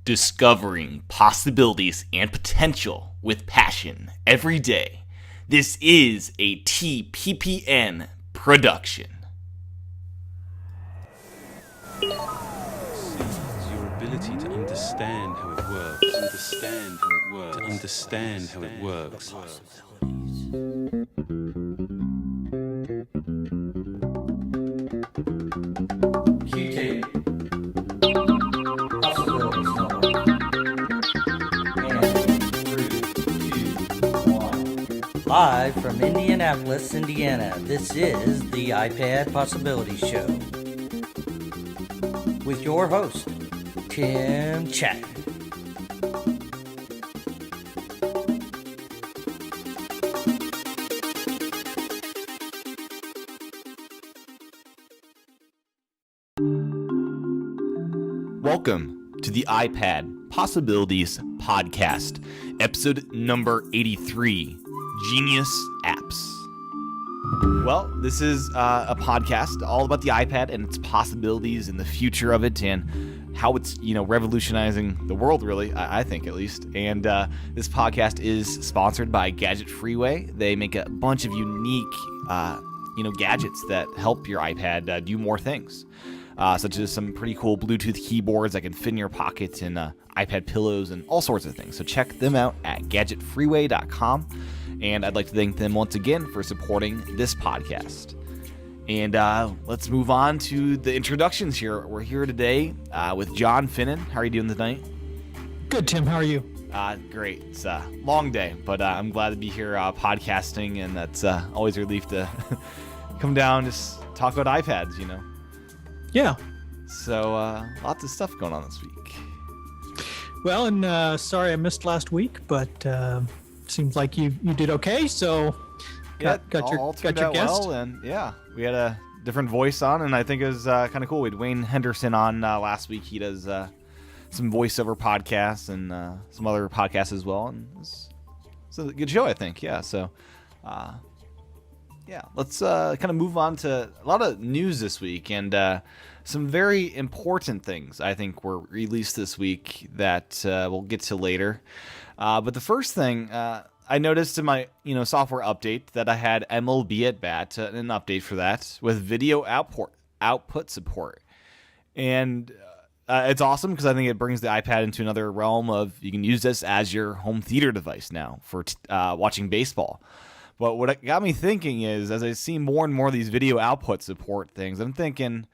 Discovering possibilities and potential with passion every day. This is a TPPN production. Your ability to understand how it works, to understand how it works. Q-tape. Possibilities Network. And 3, 2, 1. Live from Indianapolis, Indiana, this is the iPad Possibilities Show. With your host, Tim Chapman. Welcome to the iPad Possibilities Podcast, episode number 83, Genius Apps. Well, this is a podcast all about the iPad and its possibilities and the future of it and how it's, revolutionizing the world, really, I think at least. And this podcast is sponsored by Gadget Freeway. They make a bunch of unique, gadgets that help your iPad do more things. Such as some pretty cool Bluetooth keyboards that can fit in your pocket and iPad pillows and all sorts of things. So check them out at gadgetfreeway.com. And I'd like to thank them once again for supporting this podcast. And let's move on to the introductions here. We're here today with John Finnan. How are you doing tonight? Good, Tim. How are you? Great. It's a long day, but I'm glad to be here podcasting, and that's always a relief to come down and just talk about iPads, Yeah. So, lots of stuff going on this week. Well, and sorry I missed last week, but seems like you did okay. So, got your guest. Well, and yeah, we had a different voice on, and I think it was kind of cool. We had Wayne Henderson on last week. He does some voiceover podcasts and some other podcasts as well, and it's a good show, I think. Yeah, so. Yeah, let's kind of move on to a lot of news this week, and some very important things I think were released this week that we'll get to later. But the first thing, I noticed in my software update that I had MLB at Bat, an update for that, with video output support. And it's awesome because I think it brings the iPad into another realm of you can use this as your home theater device now for watching baseball. But what got me thinking is, as I see more and more of these video output support things, I'm thinking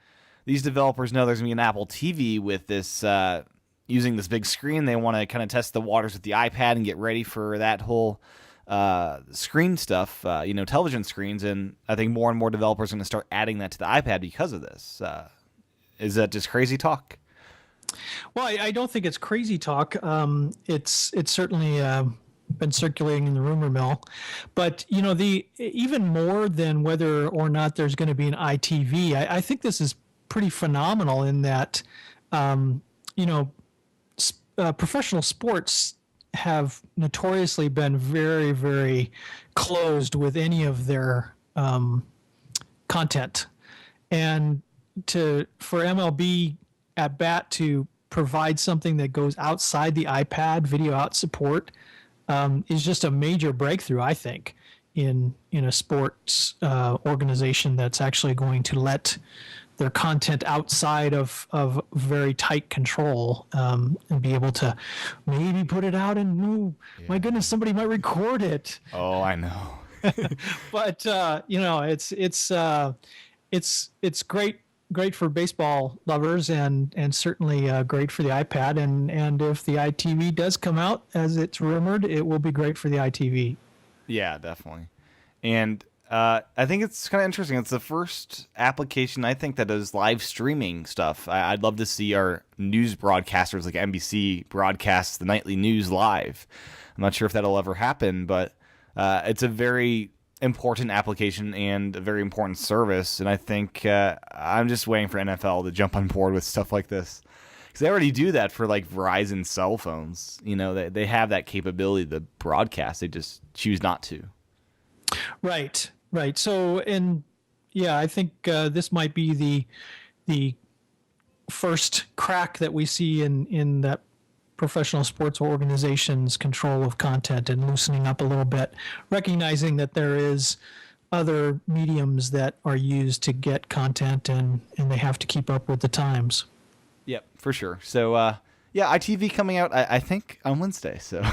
these developers know there's going to be an Apple TV with this, using this big screen. They want to kind of test the waters with the iPad and get ready for that whole screen stuff, television screens. And I think more and more developers are going to start adding that to the iPad because of this. Is that just crazy talk? Well, I don't think it's crazy talk. It's certainly been circulating in the rumor mill, but the even more than whether or not there's going to be an iTV, I think this is pretty phenomenal in that professional sports have notoriously been very, very closed with any of their content, and for MLB at Bat to provide something that goes outside the iPad video out support is just a major breakthrough, I think, in a sports organization that's actually going to let their content outside of very tight control and be able to maybe put it out and my goodness, somebody might record it. Oh, I know. But it's great for baseball lovers and certainly great for the iPad. And if the iTV does come out, as it's rumored, it will be great for the iTV. Yeah, definitely. And I think it's kind of interesting. It's the first application, I think, that does live streaming stuff. I'd love to see our news broadcasters like NBC broadcast the nightly news live. I'm not sure if that'll ever happen, but it's a very important application and a very important service, and I think I'm just waiting for NFL to jump on board with stuff like this, because they already do that for like Verizon cell phones. They have that capability to broadcast. They just choose not to. Right. So, and yeah, I think this might be the first crack that we see in that professional sports organizations' control of content and loosening up a little bit, recognizing that there is other mediums that are used to get content and they have to keep up with the times. Yep, for sure. So, yeah, ITV coming out, I think, on Wednesday. So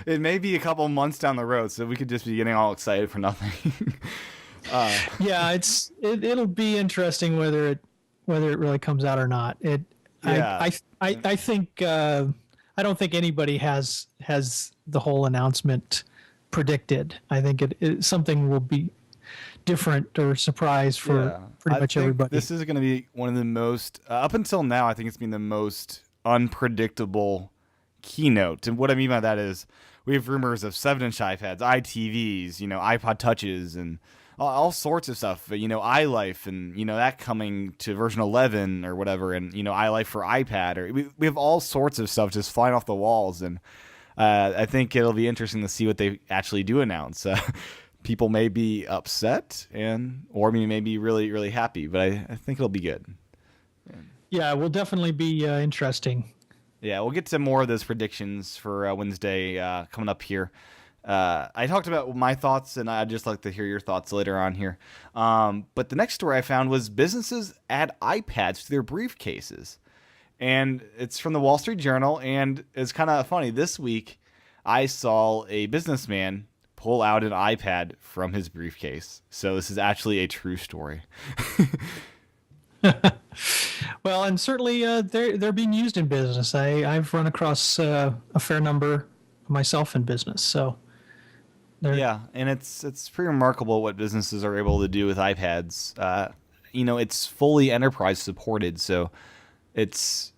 it may be a couple months down the road, so we could just be getting all excited for nothing. Yeah, it'll be interesting whether it really comes out or not. Yeah. I think I don't think anybody has the whole announcement predicted. I think something will be different or surprise for pretty much everybody. This is going to be one of the most, up until now, I think it's been the most unpredictable keynote. And what I mean by that is we have rumors of 7-inch iPads, iTVs, iPod Touches, and all sorts of stuff. iLife, and that coming to version 11 or whatever, and iLife for iPad, or we have all sorts of stuff just flying off the walls. And I think it'll be interesting to see what they actually do announce. People may be upset or may be really, really happy, but I think it'll be good. Yeah, it will definitely be interesting. Yeah, we'll get to more of those predictions for Wednesday coming up here. I talked about my thoughts, and I'd just like to hear your thoughts later on here. But the next story I found was businesses add iPads to their briefcases. And it's from the Wall Street Journal, and it's kind of funny. This week, I saw a businessman pull out an iPad from his briefcase. So this is actually a true story. Well, and certainly they're being used in business. I've run across a fair number myself in business. So yeah, and it's pretty remarkable what businesses are able to do with iPads. It's fully enterprise supported, so it's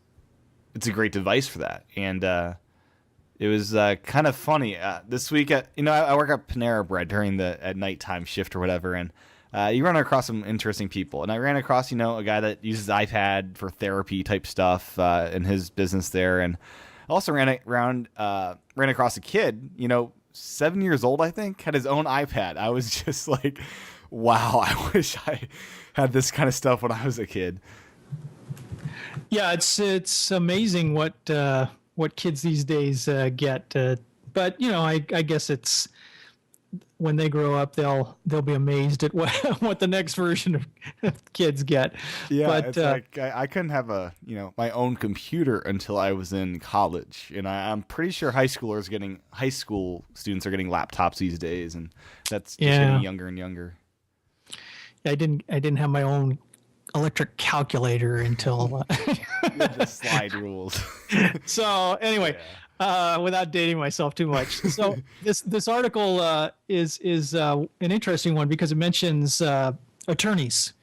a great device for that. And it was kind of funny this week. I work at Panera Bread during at nighttime shift or whatever, and you run across some interesting people. And I ran across, a guy that uses iPad for therapy type stuff in his business there, and I also ran across a kid, 7 years old, I think, had his own iPad. I was just like, wow, I wish I had this kind of stuff when I was a kid. Yeah, it's amazing what kids these days get. But I guess it's when they grow up, they'll be amazed at what the next version of kids get. Yeah, but it's like I couldn't have my own computer until I was in college, and I'm pretty sure high school students are getting laptops these days, and that's just getting younger and younger. I didn't have my own electric calculator until the slide rules. So anyway. Yeah. Without dating myself too much. So this article is an interesting one because it mentions attorneys,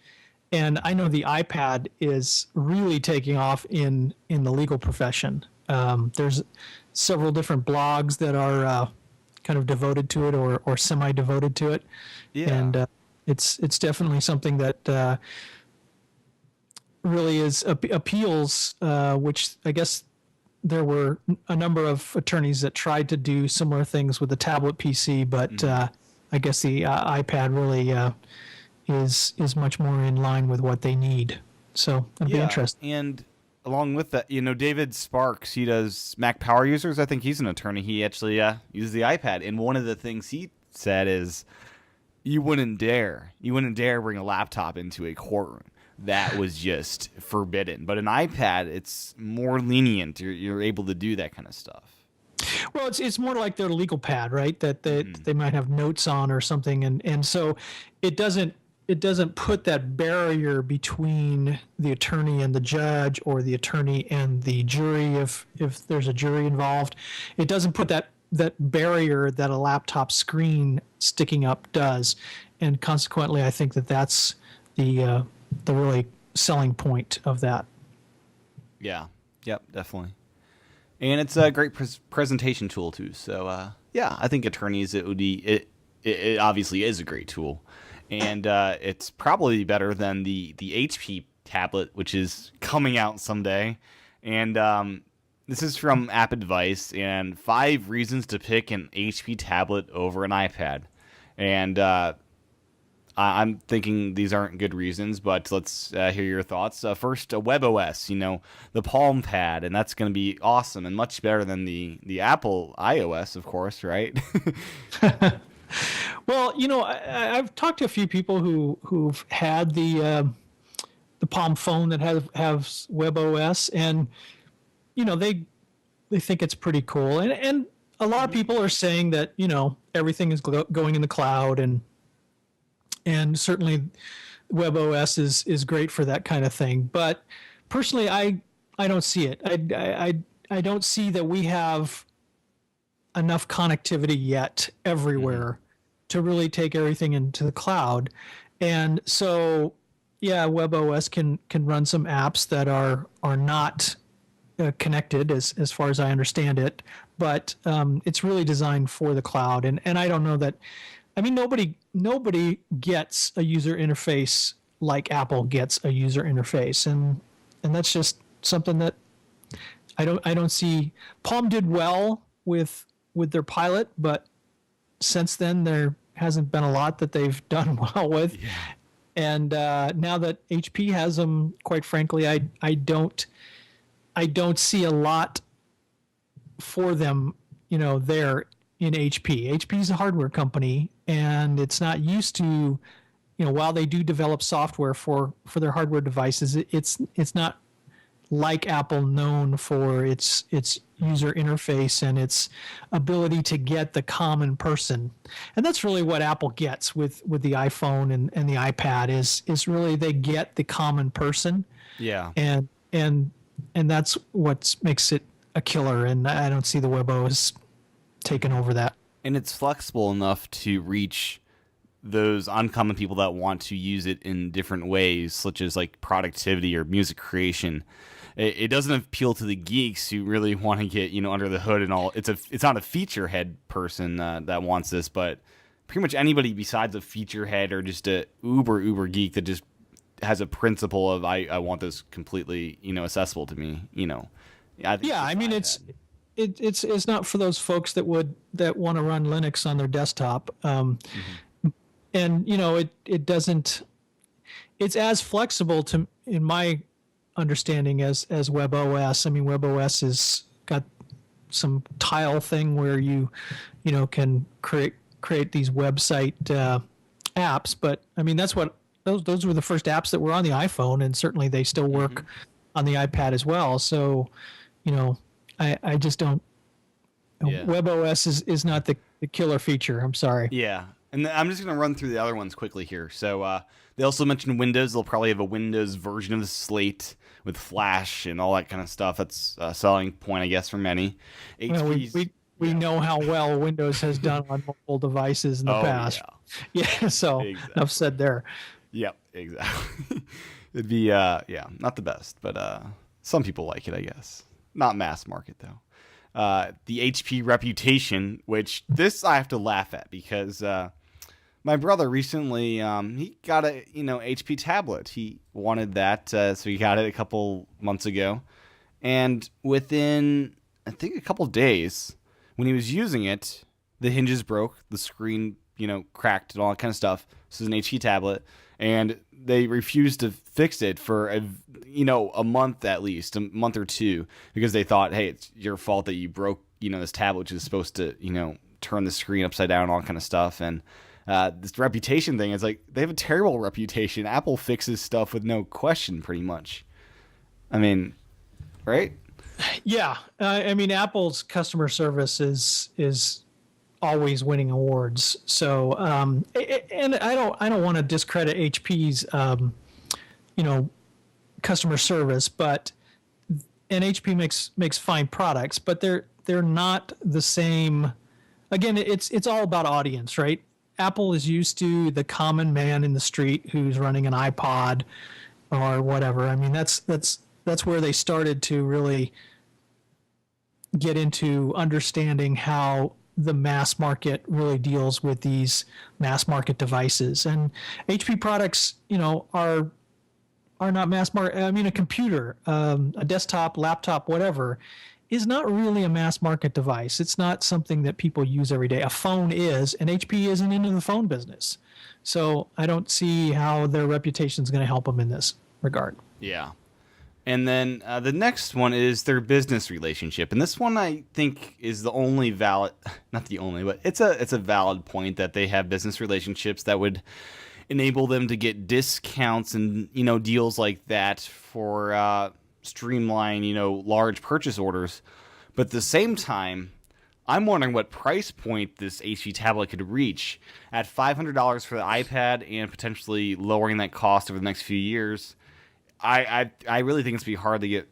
and I know the iPad is really taking off in the legal profession. There's several different blogs that are kind of devoted to it or semi-devoted to it, and it's definitely something that really appeals, which I guess. There were a number of attorneys that tried to do similar things with the tablet PC, but I guess the iPad really is much more in line with what they need. So it'll be interesting. And along with that, David Sparks, he does Mac Power Users. I think he's an attorney. He actually uses the iPad. And one of the things he said is, you wouldn't dare bring a laptop into a courtroom. That was just forbidden. But an iPad, it's more lenient. You're able to do that kind of stuff. Well, it's more like their legal pad, right? That they might have notes on or something, and so it doesn't put that barrier between the attorney and the judge, or the attorney and the jury if there's a jury involved. It doesn't put that barrier that a laptop screen sticking up does, and consequently, I think that's the really selling point of that. Yeah. Yep, definitely. And it's a great presentation tool too. So I think attorneys, it obviously is a great tool, and it's probably better than the HP tablet, which is coming out someday. And this is from App Advice, and 5 reasons to pick an HP tablet over an iPad. And I'm thinking these aren't good reasons, but let's hear your thoughts. First, WebOS, the Palm Pad, and that's going to be awesome and much better than the Apple iOS, of course, right? Well, I've talked to a few people who've had the Palm phone that have WebOS, and they think it's pretty cool, and a lot of people are saying that everything is going in the cloud, and certainly WebOS is great for that kind of thing. But personally, I don't see it. I don't see that we have enough connectivity yet everywhere to really take everything into the cloud. And so, yeah, WebOS can run some apps that are not connected as far as I understand it, but it's really designed for the cloud. And I don't know that. I mean, nobody gets a user interface like Apple gets a user interface, and that's just something that I don't see. Palm did well with their pilot, but since then there hasn't been a lot that they've done well with. Yeah. And now that HP has them, quite frankly, I don't see a lot for them, there in HP. HP is a hardware company, and it's not used to, while they do develop software for their hardware devices, it's not like Apple, known for its user interface and its ability to get the common person. And that's really what Apple gets with the iPhone and the iPad is really they get the common person. Yeah. And that's what makes it a killer. And I don't see the WebOS taking over that. And it's flexible enough to reach those uncommon people that want to use it in different ways, such as like productivity or music creation. It doesn't appeal to the geeks who really want to get under the hood and all. It's not a feature head person that wants this, but pretty much anybody besides a feature head or just a uber geek that just has a principle of I want this completely accessible to me. I mean it's not for those folks that want to run Linux on their desktop. And it doesn't. It's as flexible in my understanding as WebOS. I mean, WebOS has got some tile thing where you can create these website apps. But I mean, that's what those were the first apps that were on the iPhone, and certainly they still work on the iPad as well. So, I just don't. Yeah. WebOS is not the killer feature. I'm sorry. Yeah. And I'm just going to run through the other ones quickly here. So they also mentioned Windows. They'll probably have a Windows version of the Slate with Flash and all that kind of stuff. That's a selling point, I guess, for many. Well, we know how well Windows has done on mobile devices in the past. Yeah, so exactly. Enough said there. Yep, exactly. It'd be, not the best, but some people like it, I guess. Not mass market, though. The HP Reputation, which this I have to laugh at because my brother recently he got a HP tablet. He wanted that, so he got it a couple months ago, and within I think a couple days when he was using it, the hinges broke, the screen cracked, and all that kind of stuff. This is an HP tablet, and they refused to fix it for a month at least, a month or two, because they thought, hey, it's your fault that you broke this tablet, which is supposed to turn the screen upside down and all kind of stuff. And this reputation thing is like they have a terrible reputation. Apple fixes stuff with no question, pretty much. I mean, right? Yeah, I mean Apple's customer service is always winning awards. So, and I don't want to discredit HP's, customer service, and HP makes fine products, but they're not the same. Again, it's all about audience, right? Apple is used to the common man in the street who's running an iPod or whatever. I mean, that's where they started to really get into understanding how the mass market really deals with these mass market devices. And HP products, are are not mass market. I mean, a computer, a desktop, laptop, whatever, is not really a mass market device. It's not something that people use every day. A phone is, and HP isn't into the phone business. So I don't see how their reputation is going to help them in this regard. Yeah. And then the next one is their business relationship. And this one I think is the only valid, not the only, but it's a valid point that they have business relationships that would enable them to get discounts and, deals like that for streamline, large purchase orders. But at the same time, I'm wondering what price point this HP tablet could reach at $500 for the iPad and potentially lowering that cost over the next few years. I really think it's be hard to get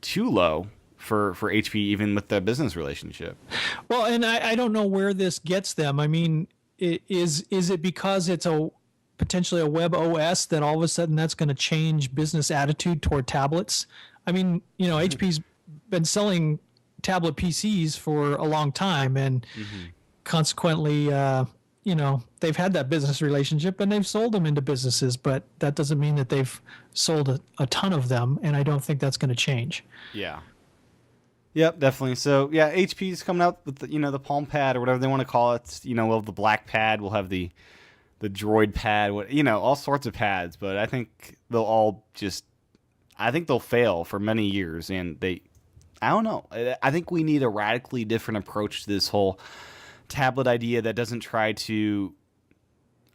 too low for HP, even with the business relationship. Well, and I don't know where this gets them. I mean, is it because it's potentially a web OS that all of a sudden that's going to change business attitude toward tablets? I mean, HP's been selling tablet PCs for a long time, and consequently, they've had that business relationship and they've sold them into businesses, but that doesn't mean that they've sold a ton of them, and I don't think that's going to change. Yeah. Yep, definitely. So, yeah, HP's coming out with the Palm Pad or whatever they want to call it. We'll have the black pad, we'll have the Droid pad, all sorts of pads, but I think they'll fail for many years, and I don't know. I think we need a radically different approach to this whole tablet idea that doesn't try to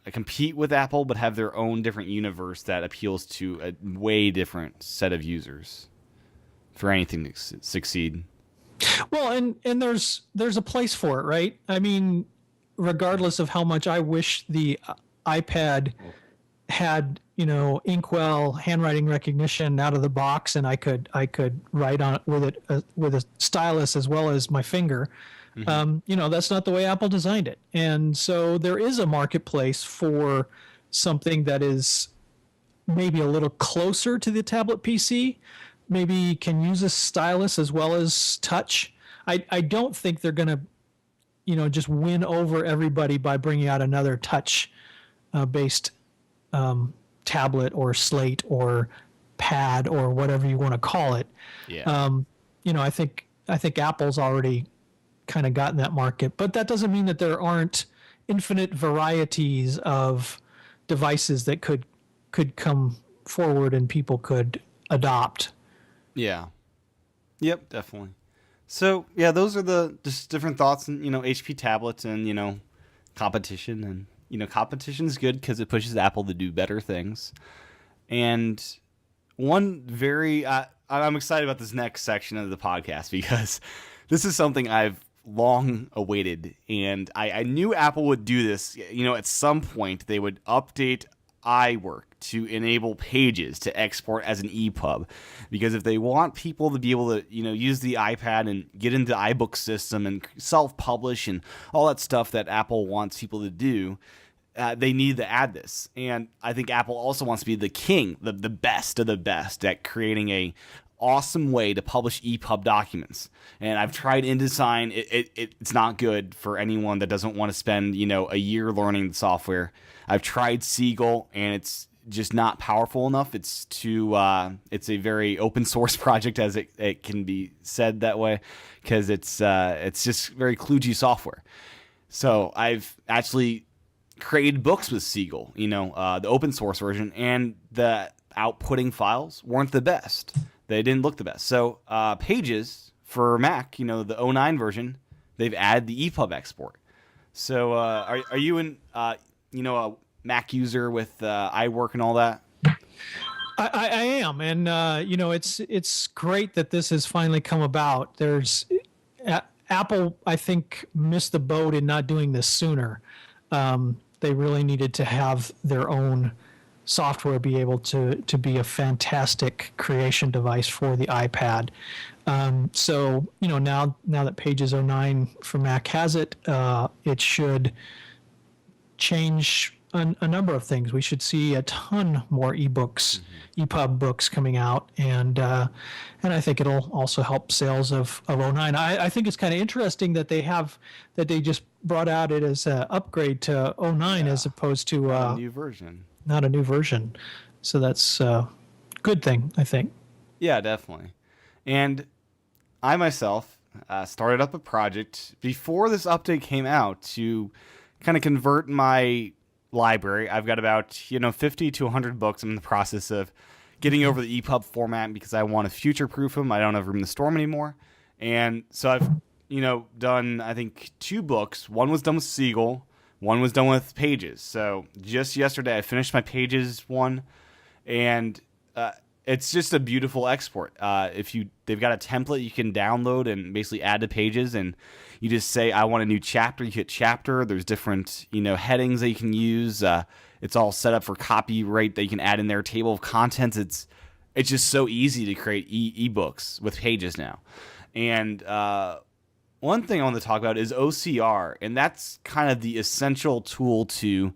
compete with Apple, but have their own different universe that appeals to a way different set of users for anything to succeed. Well, and there's a place for it, right? I mean, regardless of how much I wish the iPad had, inkwell handwriting recognition out of the box, and I could write on it with a stylus as well as my finger. That's not the way Apple designed it. And so there is a marketplace for something that is maybe a little closer to the tablet PC, maybe can use a stylus as well as touch. I don't think they're going to, just win over everybody by bringing out another touch based tablet or slate or pad or whatever you want to call it. Yeah. I think Apple's already kind of gotten that market, but that doesn't mean that there aren't infinite varieties of devices that could come forward and people could adopt. Yeah. Yep, definitely. So, yeah, those are the just different thoughts on, HP tablets and, competition. And, competition is good because it pushes Apple to do better things. And one I'm excited about this next section of the podcast because this is something I've long awaited. And I knew Apple would do this. At some point they would update iWork to enable Pages to export as an EPUB, because if they want people to be able to use the iPad and get into the iBook system and self-publish and all that stuff that Apple wants people to do, they need to add this. And I think Apple also wants to be the king, the best of the best at creating a awesome way to publish EPUB documents. And I've tried InDesign. It's not good for anyone that doesn't want to spend a year learning the software. I've tried Siegel, and it's just not powerful enough. It's it's a very open source project, as it can be said that way, because it's just very kludgy software. So I've actually created books with Siegel, the open source version, and the outputting files weren't the best. They didn't look the best. So Pages for Mac, the 09 version, they've added the EPUB export. So are you a Mac user with iWork and all that? I am, and it's great that this has finally come about. Apple, I think, missed the boat in not doing this sooner. They really needed to have their own software be able to be a fantastic creation device for the iPad. So now that Pages 09 for Mac has it, it should change a number of things. We should see a ton more ebooks, EPUB books coming out, and I think it'll also help sales of 09. I think it's kind of interesting that they just brought out it as an upgrade to 09 as opposed to a new version. Not a new version. So that's good thing, I think. Yeah, definitely. And I myself started up a project before this update came out to kind of convert my library. I've got about 50 to 100 books. I'm in the process of getting over the EPUB format because I want to future-proof them. I don't have room to store them anymore, and so I've done I think 2 books. One was done with Siegel. One was done with Pages. So just yesterday I finished my Pages one, and it's just a beautiful export. They've got a template you can download and basically add to Pages, and you just say I want a new chapter. You hit chapter. There's different headings that you can use. It's all set up for copyright that you can add in there. Table of contents. It's just so easy to create ebooks with Pages now. And one thing I want to talk about is OCR, and that's kind of the essential tool to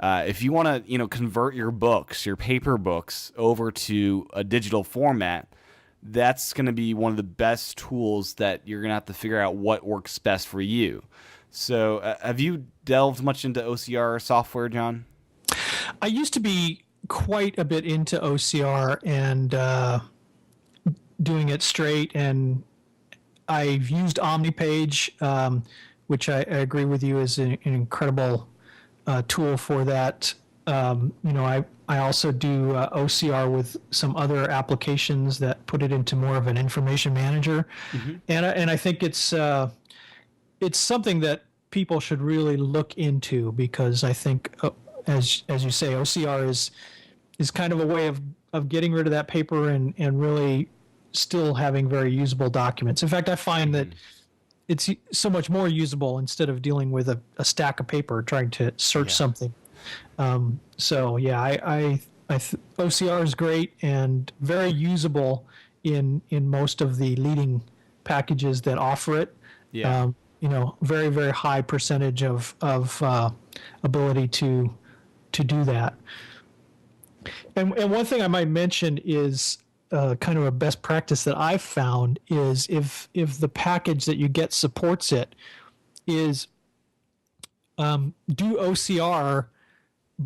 if you want to convert your books, your paper books, over to a digital format. That's going to be one of the best tools that you're going to have to figure out what works best for you. So have you delved much into OCR software, John? I used to be quite a bit into OCR and doing it straight, and I've used OmniPage, which I agree with you is an incredible tool for that. I also do OCR with some other applications that put it into more of an information manager, and I think it's something that people should really look into, because I think as you say, OCR is kind of a way of getting rid of that paper and really still having very usable documents. In fact, I find that it's so much more usable instead of dealing with a stack of paper trying to search something. So yeah, I OCR is great and very usable in most of the leading packages that offer it. Yeah. Very, very high percentage of ability to do that. And one thing I might mention is kind of a best practice that I've found is if the package that you get supports it, is do OCR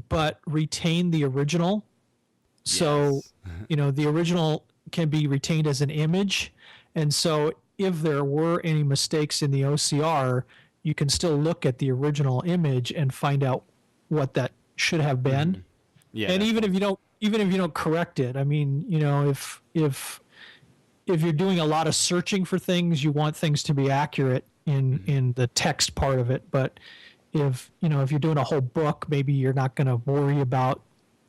but retain the original. So, the original can be retained as an image. And so if there were any mistakes in the OCR, you can still look at the original image and find out what that should have been. Yeah. And even if you don't correct it, I mean, if you're doing a lot of searching for things, you want things to be accurate in the text part of it. But if you're doing a whole book, maybe you're not going to worry about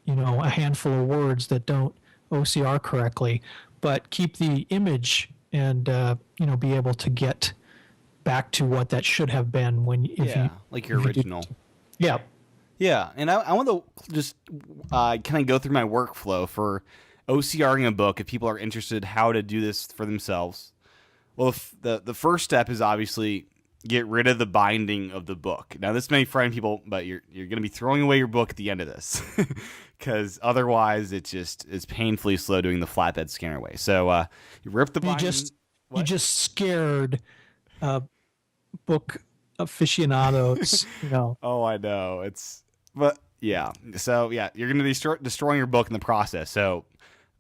a handful of words that don't OCR correctly, but keep the image and be able to get back to what that should have been like your original. Yeah. Yeah, and I want to just kind of go through my workflow for OCRing a book if people are interested how to do this for themselves. Well, the first step is obviously get rid of the binding of the book. Now, this may frighten people, but you're going to be throwing away your book at the end of this because otherwise it's painfully slow doing the flatbed scanner way. So you rip the binding. You just scared book aficionados. Oh, I know. But yeah. So yeah, you're going to be destroying your book in the process. So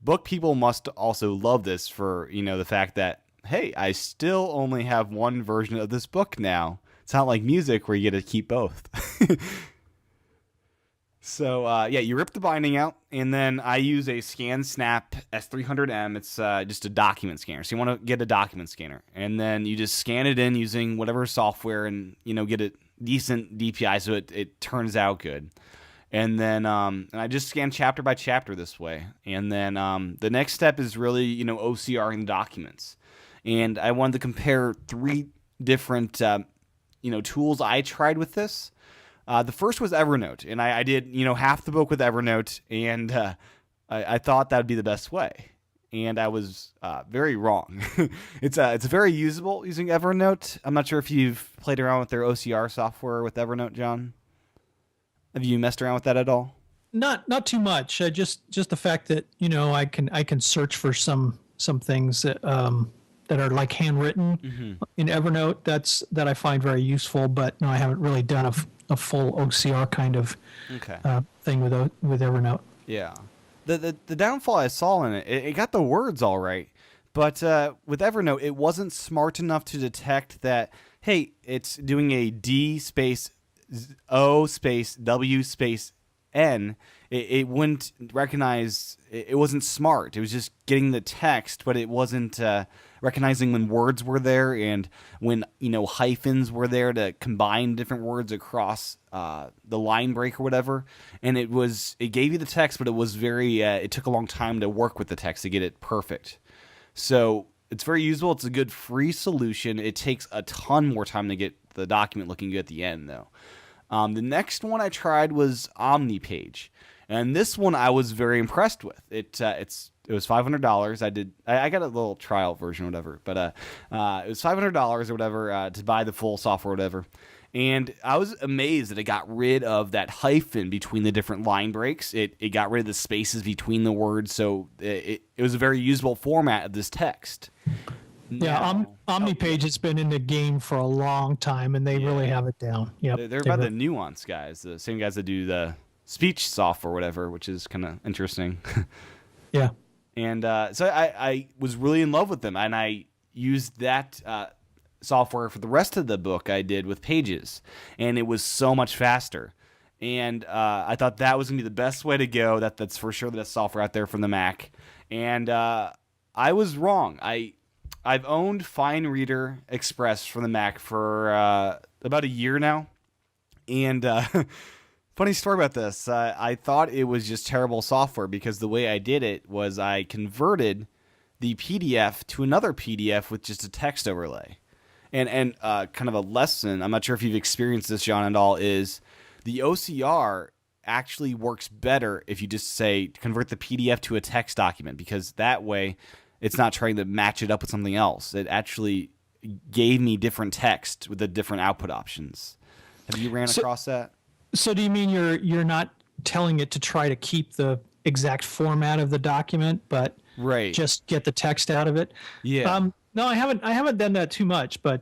book people must also love this for the fact that, hey, I still only have one version of this book now. It's not like music where you get to keep both. So you rip the binding out, and then I use a ScanSnap S300M. It's just a document scanner. So you want to get a document scanner, and then you just scan it in using whatever software, and get a decent DPI so it turns out good. And then and I just scan chapter by chapter this way. And then the next step is really OCRing the documents. And I wanted to compare 3 different tools I tried with this. The first was Evernote, and I did half the book with Evernote, and I thought that would be the best way, and I was very wrong. It's very usable using Evernote. I'm not sure if you've played around with their OCR software with Evernote, John. Have you messed around with that at all? Not too much. Just the fact that I can search for some things that are like handwritten in Evernote. That I find very useful, but no, I haven't really done a full OCR kind of thing with Evernote. Yeah. the downfall I saw in it got the words all right, but with Evernote, it wasn't smart enough to detect that, hey, it's doing a D space O space W space N. It wouldn't recognize, it wasn't smart. It was just getting the text, but it wasn't recognizing when words were there and when, hyphens were there to combine different words across the line break or whatever. And it gave you the text, but it was it took a long time to work with the text to get it perfect. So it's very usable. It's a good free solution. It takes a ton more time to get the document looking good at the end, though. The next one I tried was OmniPage, and this one I was very impressed with. It was $500. I got a little trial version or whatever, but it was $500 or whatever to buy the full software or whatever. And I was amazed that it got rid of that hyphen between the different line breaks. It got rid of the spaces between the words, so it was a very usable format of this text. Yeah, OmniPage has been in the game for a long time, and they really have it down. Yep, they're about the nuance guys, the same guys that do the speech software or whatever, which is kind of interesting. Yeah. And so I was really in love with them, and I used that software for the rest of the book I did with Pages, and it was so much faster. And I thought that was going to be the best way to go. That's for sure the best software out there from the Mac. And I was wrong. I've owned Fine Reader Express for the Mac for about a year now. And funny story about this. I thought it was just terrible software because the way I did it was I converted the PDF to another PDF with just a text overlay. And kind of a lesson, I'm not sure if you've experienced this, John, at all, is the OCR actually works better if you just say convert the PDF to a text document, because that way it's not trying to match it up with something else. It actually gave me different text with the different output options. Have you ran across that? So do you mean you're not telling it to try to keep the exact format of the document, but just get the text out of it? Yeah. No, I haven't done that too much, but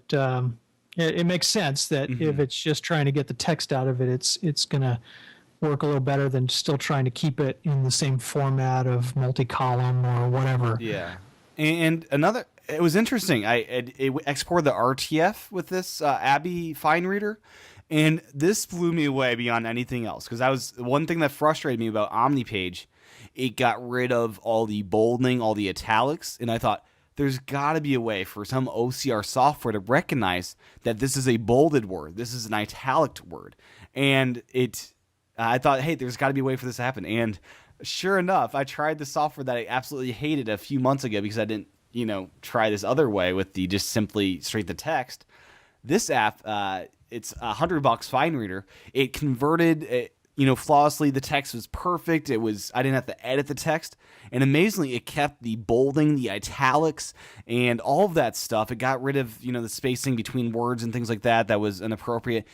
it makes sense that if it's just trying to get the text out of it, it's going to work a little better than still trying to keep it in the same format of multi-column or whatever. Yeah. And it was interesting. It exported the RTF with this Abby Fine Reader, and this blew me away beyond anything else, because one thing that frustrated me about OmniPage, it got rid of all the bolding, all the italics, and I thought, there's got to be a way for some OCR software to recognize that this is a bolded word, this is an italic word. And I thought, hey, there's got to be a way for this to happen. And sure enough, I tried the software that I absolutely hated a few months ago because I didn't, try this other way with the just simply straight the text. This app, it's $100 Fine Reader. It converted flawlessly. The text was perfect. I didn't have to edit the text. And amazingly, it kept the bolding, the italics, and all of that stuff. It got rid of, the spacing between words and things like that was inappropriate.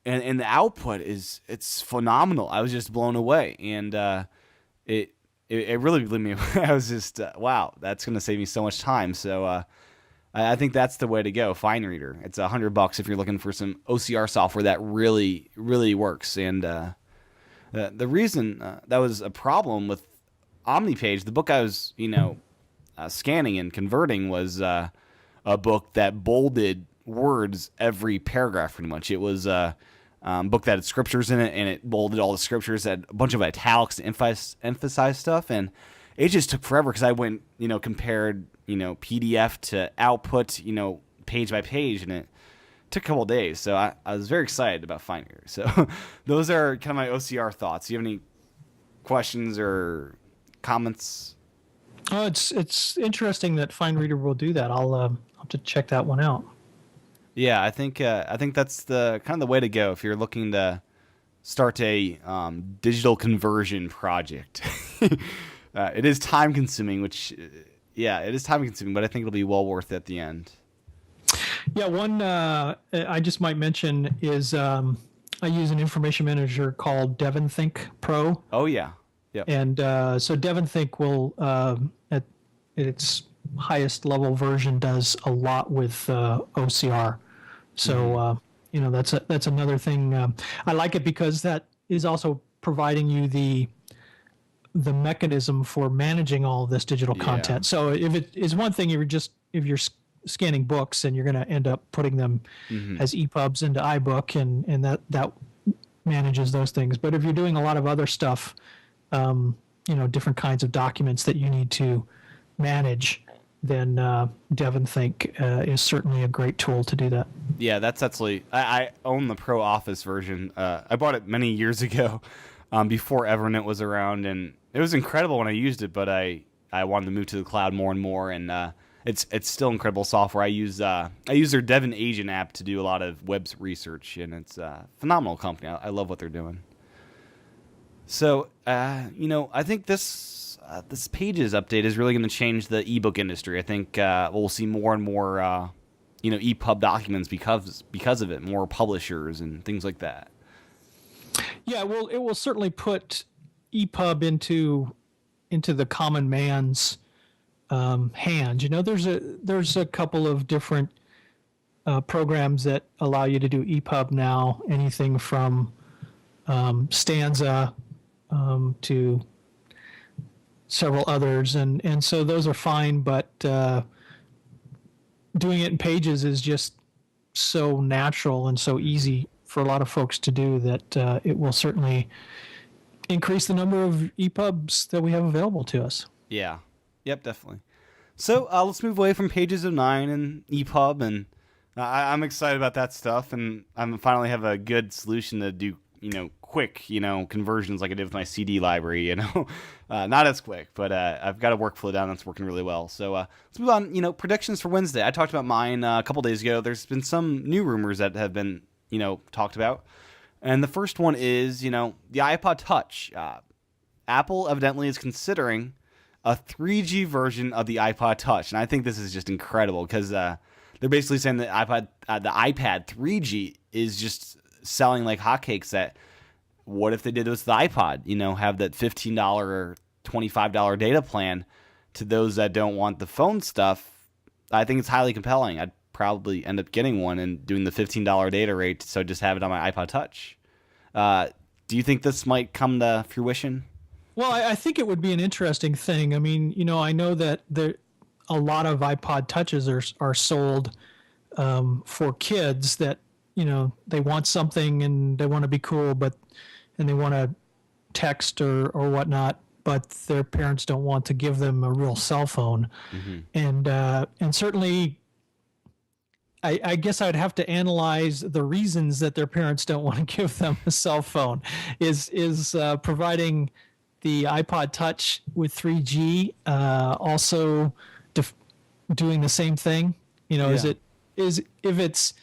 And the output it's phenomenal. I was just blown away. And it really blew me away. I was just, wow, that's going to save me so much time. So I think that's the way to go. Fine Reader. It's $100 if you're looking for some OCR software that really, really works. And the reason that was a problem with OmniPage, the book I was, scanning and converting was a book that bolded words every paragraph pretty much. It was a book that had scriptures in it, and it bolded all the scriptures, had a bunch of italics to emphasize stuff, and it just took forever because I went, compared, PDF to output, page by page, and it took a couple of days. So I was very excited about Fine Reader. So those are kind of my OCR thoughts. Do you have any questions or comments? Oh, it's interesting that Fine Reader will do that. I'll have to check that one out. Yeah, I think that's the kind of the way to go if you're looking to start a digital conversion project. It is time consuming, it is time consuming, but I think it'll be well worth it at the end. Yeah, one I just might mention is I use an information manager called DevonThink Pro. Oh yeah, yeah. And so DevonThink will at its highest level version does a lot with OCR. So that's another thing. I like it because that is also providing you the mechanism for managing all of this digital Yeah. content. So if it is one thing, if you're scanning books and you're going to end up putting them as EPUBs into iBook, and that manages those things. But if you're doing a lot of other stuff, different kinds of documents that you need to manage, then DevonThink is certainly a great tool to do that. Yeah, that's actually. I own the Pro Office version. I bought it many years ago, before Evernote was around, and it was incredible when I used it. But I wanted to move to the cloud more and more, and it's still incredible software. I use their Devon Agent app to do a lot of web research, and it's a phenomenal company. I love what they're doing. So I think this Pages update is really going to change the ebook industry. I think we'll see more and more EPUB documents because of it, more publishers and things like that. Yeah, well, it will certainly put EPUB into the common man's hands. There's a couple of different programs that allow you to do EPUB now. Anything from Stanza to several others, and so those are fine. But doing it in Pages is just so natural and so easy for a lot of folks to do that it will certainly increase the number of EPUBs that we have available to us. Yeah. Yep, definitely. So let's move away from Pages of 9 and EPUB, and I'm excited about that stuff, and I finally have a good solution to do, quick, conversions like I did with my CD library, not as quick, but I've got a workflow down that's working really well. So let's move on, predictions for Wednesday. I talked about mine a couple days ago. There's been some new rumors that have been, talked about. And the first one is, the iPod Touch. Apple evidently is considering a 3G version of the iPod Touch. And I think this is just incredible because they're basically saying that the iPad 3G is just selling like hotcakes. That what if they did this with the iPod? Have that $15 or $25 data plan to those that don't want the phone stuff. I think it's highly compelling. I'd probably end up getting one and doing the $15 data rate, so just have it on my iPod Touch. Do you think this might come to fruition? Well, I think it would be an interesting thing. I mean, I know that a lot of iPod Touches are sold for kids that, they want something and they want to be cool, and they want to text or whatnot, but their parents don't want to give them a real cell phone. Mm-hmm. And certainly, I guess I'd have to analyze the reasons that their parents don't want to give them a cell phone. Is providing the iPod Touch with 3G also doing the same thing? If it's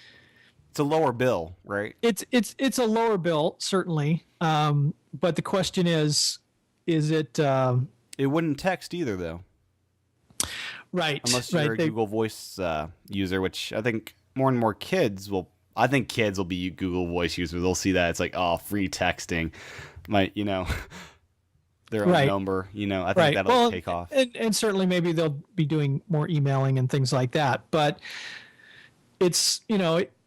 a lower bill, right? It's a lower bill, certainly. But the question is it? It wouldn't text either, though. Right. Unless you're a Google Voice user, which I think more and more kids will. I think kids will be Google Voice users. They'll see that it's like, free texting, their own number. I think that'll take off. And certainly maybe they'll be doing more emailing and things like that. But it's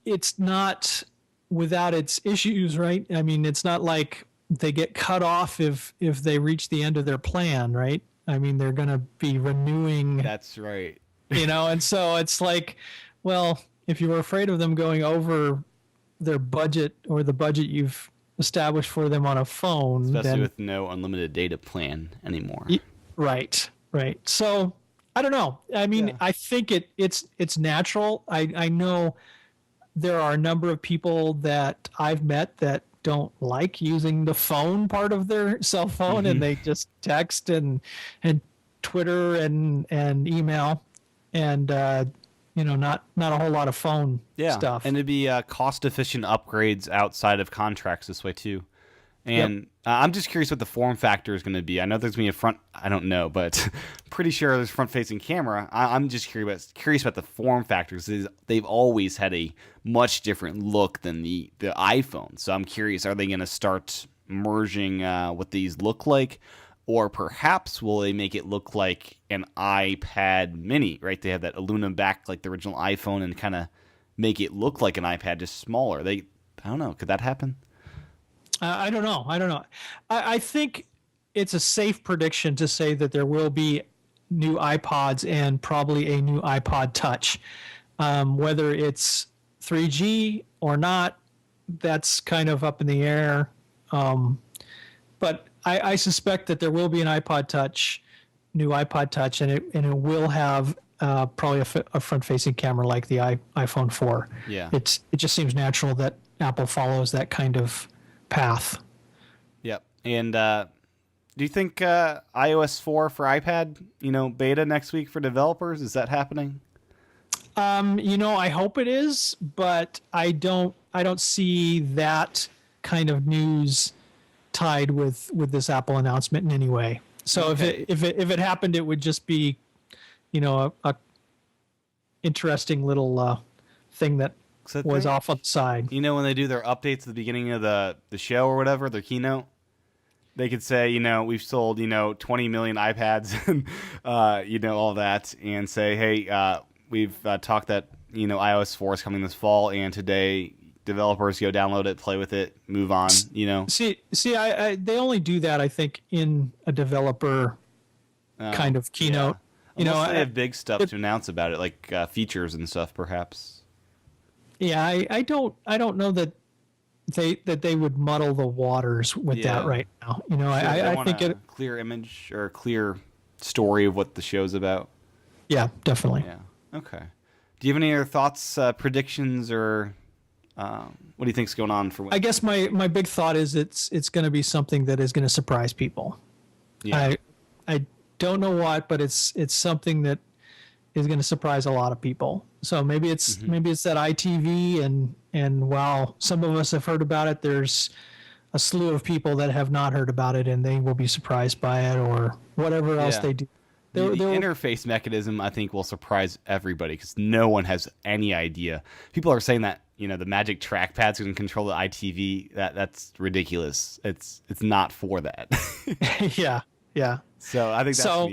it's not without its issues, right? I mean, it's not like they get cut off if they reach the end of their plan, right? I mean, they're going to be renewing. That's right. And so it's like, well, if you were afraid of them going over their budget or the budget you've established for them on a phone, especially with no unlimited data plan anymore. Right. So I don't know. I mean, I think it's natural. I know there are a number of people that I've met that don't like using the phone part of their cell phone, mm-hmm. and they just text and Twitter and email, and not a whole lot of phone stuff. And it'd be cost efficient upgrades outside of contracts this way too. And I'm just curious what the form factor is going to be. I know there's going to be a front. I don't know, but pretty sure there's front facing camera. I'm just curious about the form factors. They've always had a much different look than the iPhone. So I'm curious, are they going to start merging what these look like? Or perhaps will they make it look like an iPad mini, right? They have that aluminum back like the original iPhone and kind of make it look like an iPad, just smaller. I don't know. Could that happen? I don't know. I think it's a safe prediction to say that there will be new iPods and probably a new iPod Touch. Whether it's 3G or not, that's kind of up in the air. But I suspect that there will be an new iPod Touch, and it will have probably a front-facing camera like the iPhone 4. Yeah. It just seems natural that Apple follows that kind of path. Yep. And do you think iOS 4 for iPad, beta next week for developers, is that happening? I hope it is, but I don't see that kind of news tied with this Apple announcement in any way. So Okay. if it happened, it would just be, a interesting little thing that So I was think, off on the side. when they do their updates at the beginning of the show or whatever, their keynote, they could say, we've sold, 20 million iPads and, all that, and say, hey, we've talked that, iOS 4 is coming this fall, and today developers go download it, play with it, move on, See, they only do that, I think, in a developer kind of keynote. Yeah. Unless they have big stuff to announce about it, like features and stuff, perhaps. Yeah, I don't know that they would muddle the waters with Yeah. that right now. Sure, they I want think a it. clear image or a clear story of what the show's about. Yeah, definitely. Yeah. Okay. Do you have any other thoughts, predictions, or what do you think's going on for? I guess my big thought is it's going to be something that is going to surprise people. Yeah. I don't know what, but it's something that is going to surprise a lot of people. So maybe it's that ITV, and while some of us have heard about it, there's a slew of people that have not heard about it, and they will be surprised by it or whatever else Yeah. they do. The They'll- interface mechanism, I think, will surprise everybody because no one has any idea. People are saying that the magic trackpads can control the ITV. That's ridiculous. It's not for that. yeah. So I think that's So-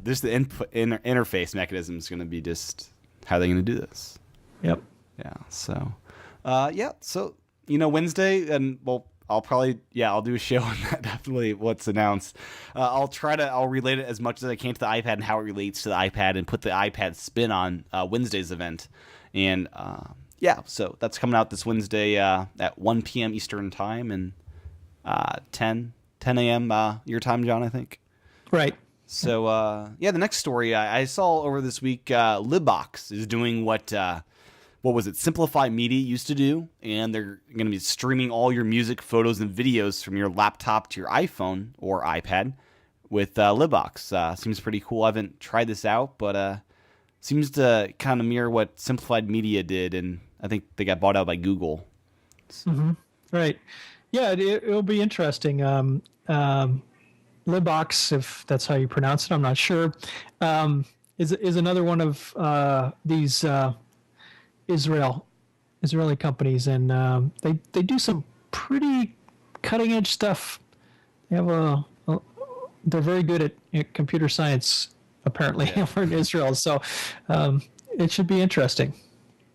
just the interface mechanism is going to be just how they're going to do this. Yep. Yeah. So, So Wednesday, and I'll probably I'll do a show on that. Definitely what's announced. I'll relate it as much as I can to the iPad and how it relates to the iPad, and put the iPad spin on Wednesday's event. And so that's coming out this Wednesday at 1 p.m. Eastern time and 10 a.m. Your time, John, I think. Right. So, the next story I saw over this week, Libbox is doing what was it, Simplify Media used to do, and they're going to be streaming all your music, photos, and videos from your laptop to your iPhone or iPad with Libbox. Seems pretty cool. I haven't tried this out, but seems to kind of mirror what Simplified Media did, and I think they got bought out by Google. Right. Yeah, it'll be interesting. Libbox, if that's how you pronounce it, I'm not sure, is another one of these Israeli companies, and they do some pretty cutting edge stuff. They have they're very good at computer science, apparently, over in Israel. So it should be interesting.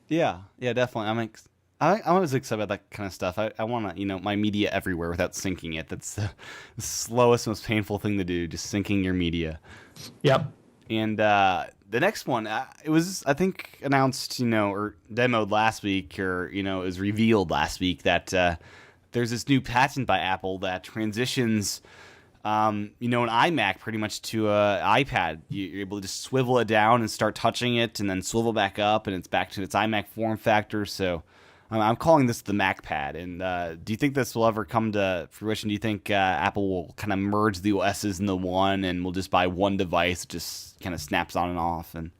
Yeah, definitely. I'm always excited about that kind of stuff. I want to, my media everywhere without syncing it. That's the slowest, most painful thing to do, just syncing your media. Yep. And the next one, it was, I think, announced, or demoed last week, or, it was revealed last week that there's this new patent by Apple that transitions, an iMac pretty much to an iPad. You're able to just swivel it down and start touching it, and then swivel back up, and it's back to its iMac form factor. So I'm calling this the MacPad. And do you think this will ever come to fruition? Do you think Apple will kind of merge the OSs into one, and we'll just buy one device that just kind of snaps on and off and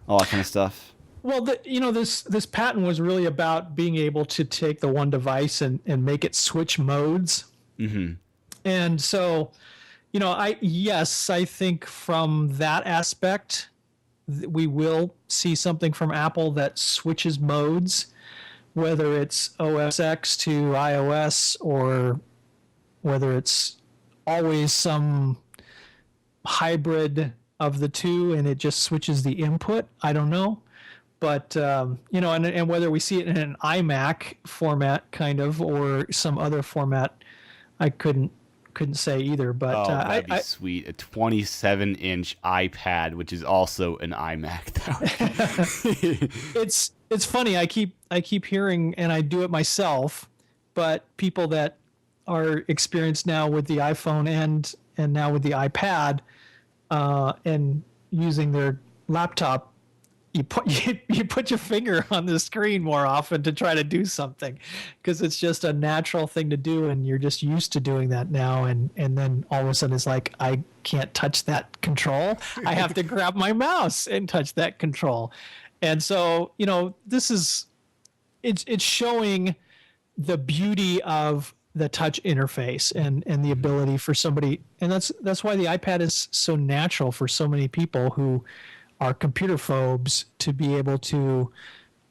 all that kind of stuff? Well, this patent was really about being able to take the one device and make it switch modes. Mm-hmm. And so, I think from that aspect, we will see something from Apple that switches modes, whether it's OS X to iOS or whether it's always some hybrid of the two and it just switches the input. I don't know. But, and whether we see it in an iMac format kind of or some other format, I couldn't couldn't say either. But Oh, that'd be sweet. A 27-inch iPad, which is also an iMac. it's funny. I keep hearing, and I do it myself, but people that are experienced now with the iPhone and now with the iPad, and using their laptop, you put your finger on the screen more often to try to do something, because it's just a natural thing to do, and you're just used to doing that now. And then all of a sudden it's like, I can't touch that control. I have to grab my mouse and touch that control. And so, this is it's showing the beauty of the touch interface and the ability for somebody, and that's why the iPad is so natural for so many people who are computer phobes to be able to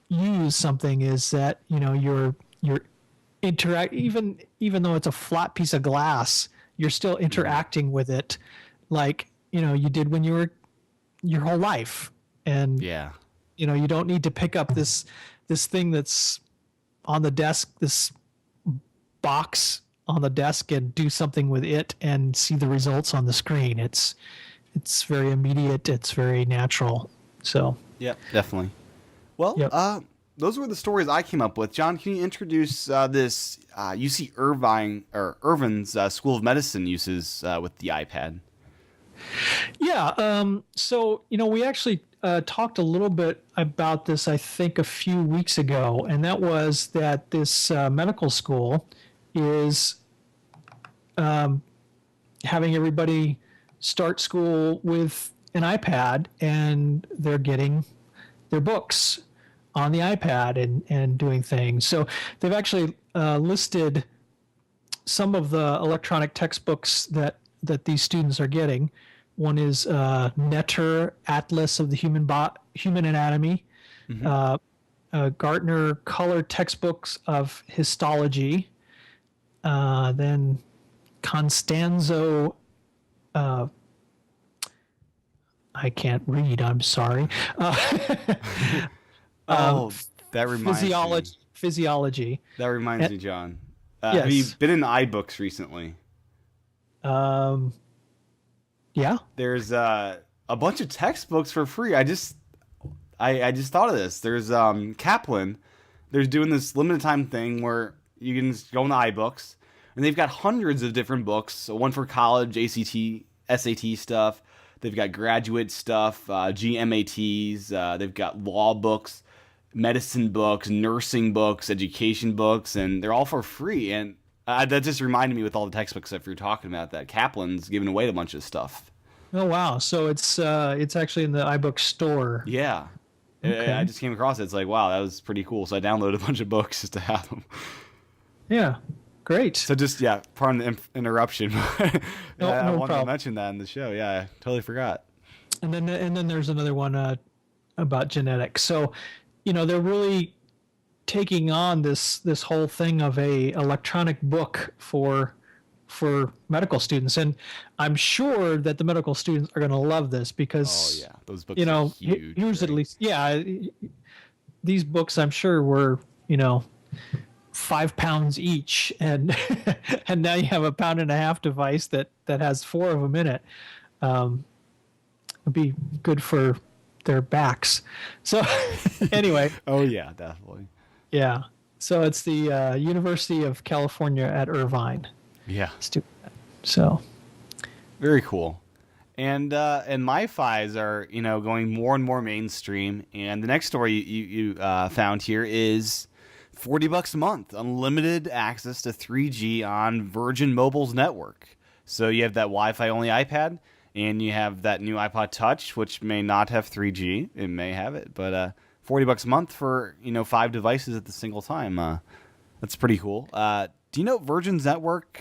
use something. Is that you're interact, even though it's a flat piece of glass, you're still interacting with it like you did when you were your whole life. And Yeah. You don't need to pick up this thing that's on the desk, this box on the desk, and do something with it and see the results on the screen. It's very immediate. It's very natural. So Yeah, definitely. Well, Yep. Those were the stories I came up with. John, can you introduce this UC Irvine's School of Medicine uses with the iPad? Yeah. So, we actually talked a little bit about this, I think, a few weeks ago, and that was that this medical school is having everybody start school with an iPad, and they're getting their books on the iPad and doing things. So they've actually listed some of the electronic textbooks that these students are getting. One is Netter Atlas of the Human Anatomy, Gartner Color Textbooks of Histology, then Constanzo. I can't read. I'm sorry. That reminds me. Physiology. That reminds me, John. Have Yes. you been in iBooks recently? Yeah. There's a bunch of textbooks for free. I just thought of this. There's Kaplan. They're doing this limited time thing where you can just go on the iBooks, and they've got hundreds of different books. So one for college, ACT, SAT stuff. They've got graduate stuff, GMATs. They've got law books, medicine books, nursing books, education books, and they're all for free. And that just reminded me with all the textbooks that you're talking about that Kaplan's giving away a bunch of stuff. Oh wow! So it's actually in the iBook store. Yeah. Okay. I just came across it. It's like, wow, that was pretty cool. So I downloaded a bunch of books just to have them. Yeah. Great. So just, pardon the interruption. I No wanted to problem. mention that in the show. Yeah, I totally forgot. And then there's another one about genetics. So, they're really taking on this whole thing of a electronic book for medical students, and I'm sure that the medical students are going to love this because Those books are huge. here's right? at least these books I'm sure were 5 pounds each, and and now you have a 1.5 pound device that has 4 of them in it. It'd be good for their backs. So anyway, Oh, yeah, definitely. yeah. So it's the University of California at Irvine. Yeah. So Very cool. And MiFis are, going more and more mainstream. And the next story you found here is $40 a month, unlimited access to 3G on Virgin Mobile's network. So you have that Wi-Fi only iPad, and you have that new iPod Touch, which may not have 3G. It may have it, but $40 a month for 5 devices at the single time. That's pretty cool. Do you know Virgin's network?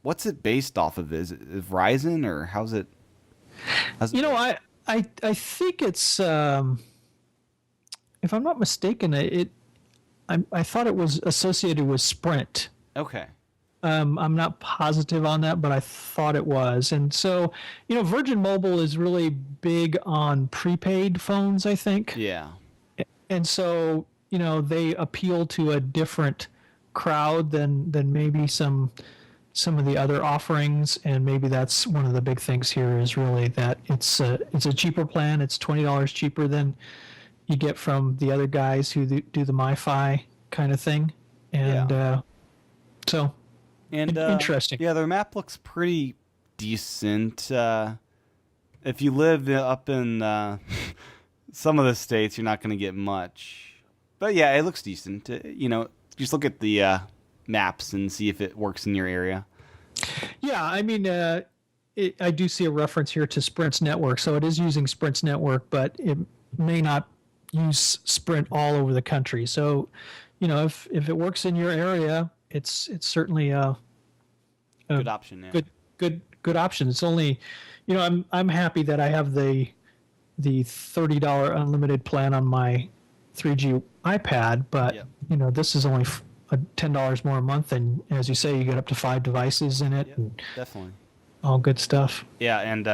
What's it based off of? Is it Verizon, or how's it? I think it's if I'm not mistaken, I thought it was associated with Sprint. Okay. I'm not positive on that, but I thought it was. And so, Virgin Mobile is really big on prepaid phones, I think. Yeah. And so, they appeal to a different crowd than maybe some some of the other offerings, and maybe that's one of the big things here is really that it's a cheaper plan. It's $20 cheaper than you get from the other guys who do the MiFi kind of thing, and so And interesting. Yeah, their map looks pretty decent. If you live up in some of the states, you're not going to get much. But yeah, it looks decent. Just look at the maps and see if it works in your area. Yeah, I mean, I do see a reference here to Sprint's network, so it is using Sprint's network, but it may not use Sprint all over the country. So, if it works in your area, it's certainly a Good option. Yeah. good option. It's only, I'm happy that I have the $30 unlimited plan on my 3G iPad, but this is only $10 more a month, and as you say, you get up to 5 devices in it, and Definitely. all good stuff. Yeah, and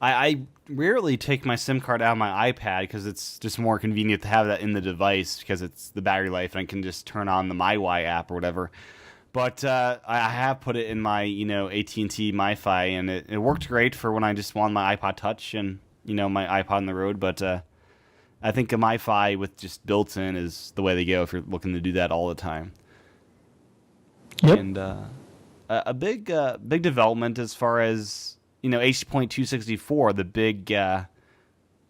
I rarely take my SIM card out of my iPad because it's just more convenient to have that in the device because it's the battery life, and I can just turn on the MyWi app or whatever. But I have put it in my AT&T MiFi, and it worked great for when I just want my iPod Touch and my iPod on the road. But I think a MiFi with just built-in is the way to go if you're looking to do that all the time. Yep. And a big development as far as H.264,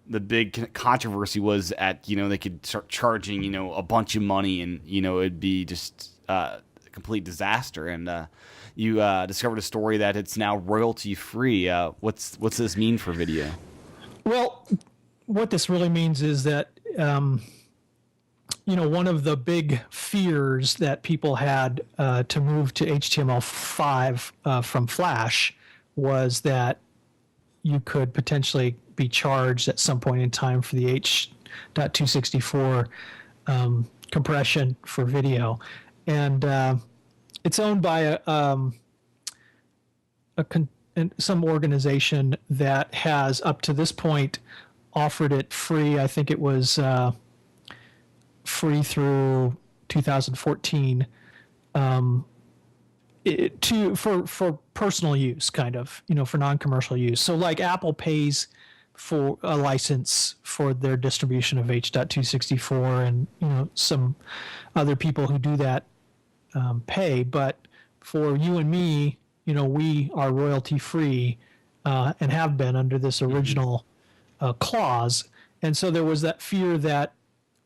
the big controversy was at they could start charging a bunch of money, and it'd be just a complete disaster. And you discovered a story that it's now royalty free. What's this mean for video? Well, what this really means is that one of the big fears that people had to move to HTML5 from Flash was that you could potentially be charged at some point in time for the H.264 compression for video, and it's owned by some organization that has up to this point offered it free. I think it was free through 2014 for personal use, kind of, for non-commercial use. So like Apple pays for a license for their distribution of H.264, and some other people who do that pay. But for you and me, we are royalty free and have been under this original clause. And so there was that fear that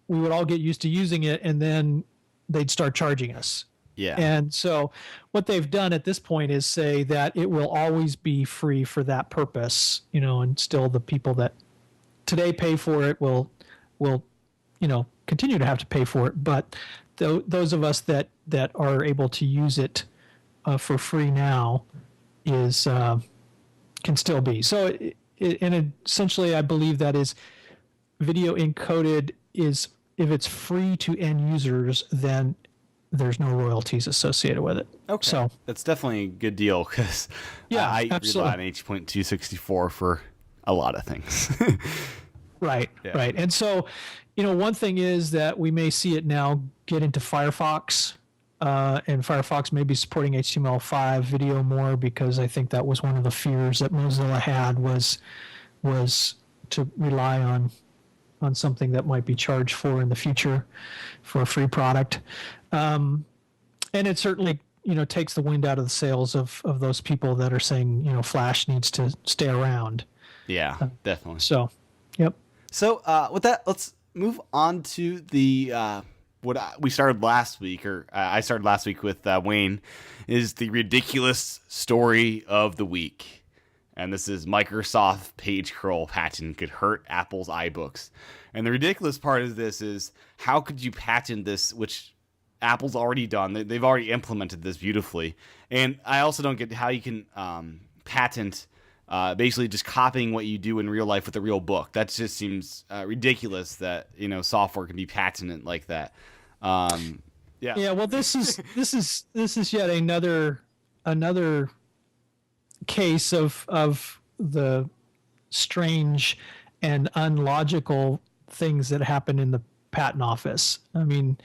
we would all get used to using it, and then they'd start charging us. Yeah. And so what they've done at this point is say that it will always be free for that purpose, and still the people that today pay for it will continue to have to pay for it. But those of us that are able to use it for free now can still be. So and essentially I believe that is video encoded is, if it's free to end users, then there's no royalties associated with it. Okay. So that's definitely a good deal because I rely on H.264 for a lot of things. Right. And so, one thing is that we may see it now get into Firefox, and Firefox may be supporting HTML5 video more, because I think that was one of the fears that Mozilla had was to rely on something that might be charged for in the future for a free product. And it certainly, takes the wind out of the sails of those people that are saying, Flash needs to stay around. Yeah, definitely. So, yep. So with that, let's move on to the we started last week, or I started last week with Wayne, is the ridiculous story of the week. And this is Microsoft page curl patent could hurt Apple's iBooks. And the ridiculous part of this is, how could you patent this, which Apple's already done? They've already implemented this beautifully. And I also don't get how you can patent basically just copying what you do in real life with a real book. That just seems ridiculous that software can be patented like that. Yeah. Well, this is yet another case of the strange and unlogical things that happen in the patent office. I mean,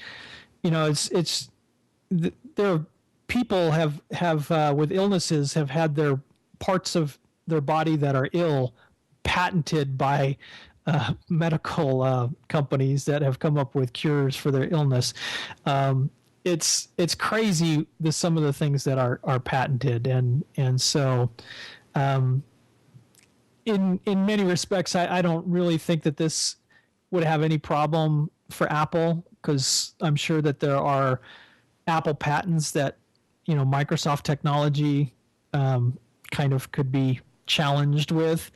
there people have with illnesses have had their parts of their body that are ill patented by medical companies that have come up with cures for their illness. It's crazy some of the things that are patented, and so in many respects, I don't really think that this would have any problem for Apple, because I'm sure that there are Apple patents that Microsoft technology kind of could be challenged with,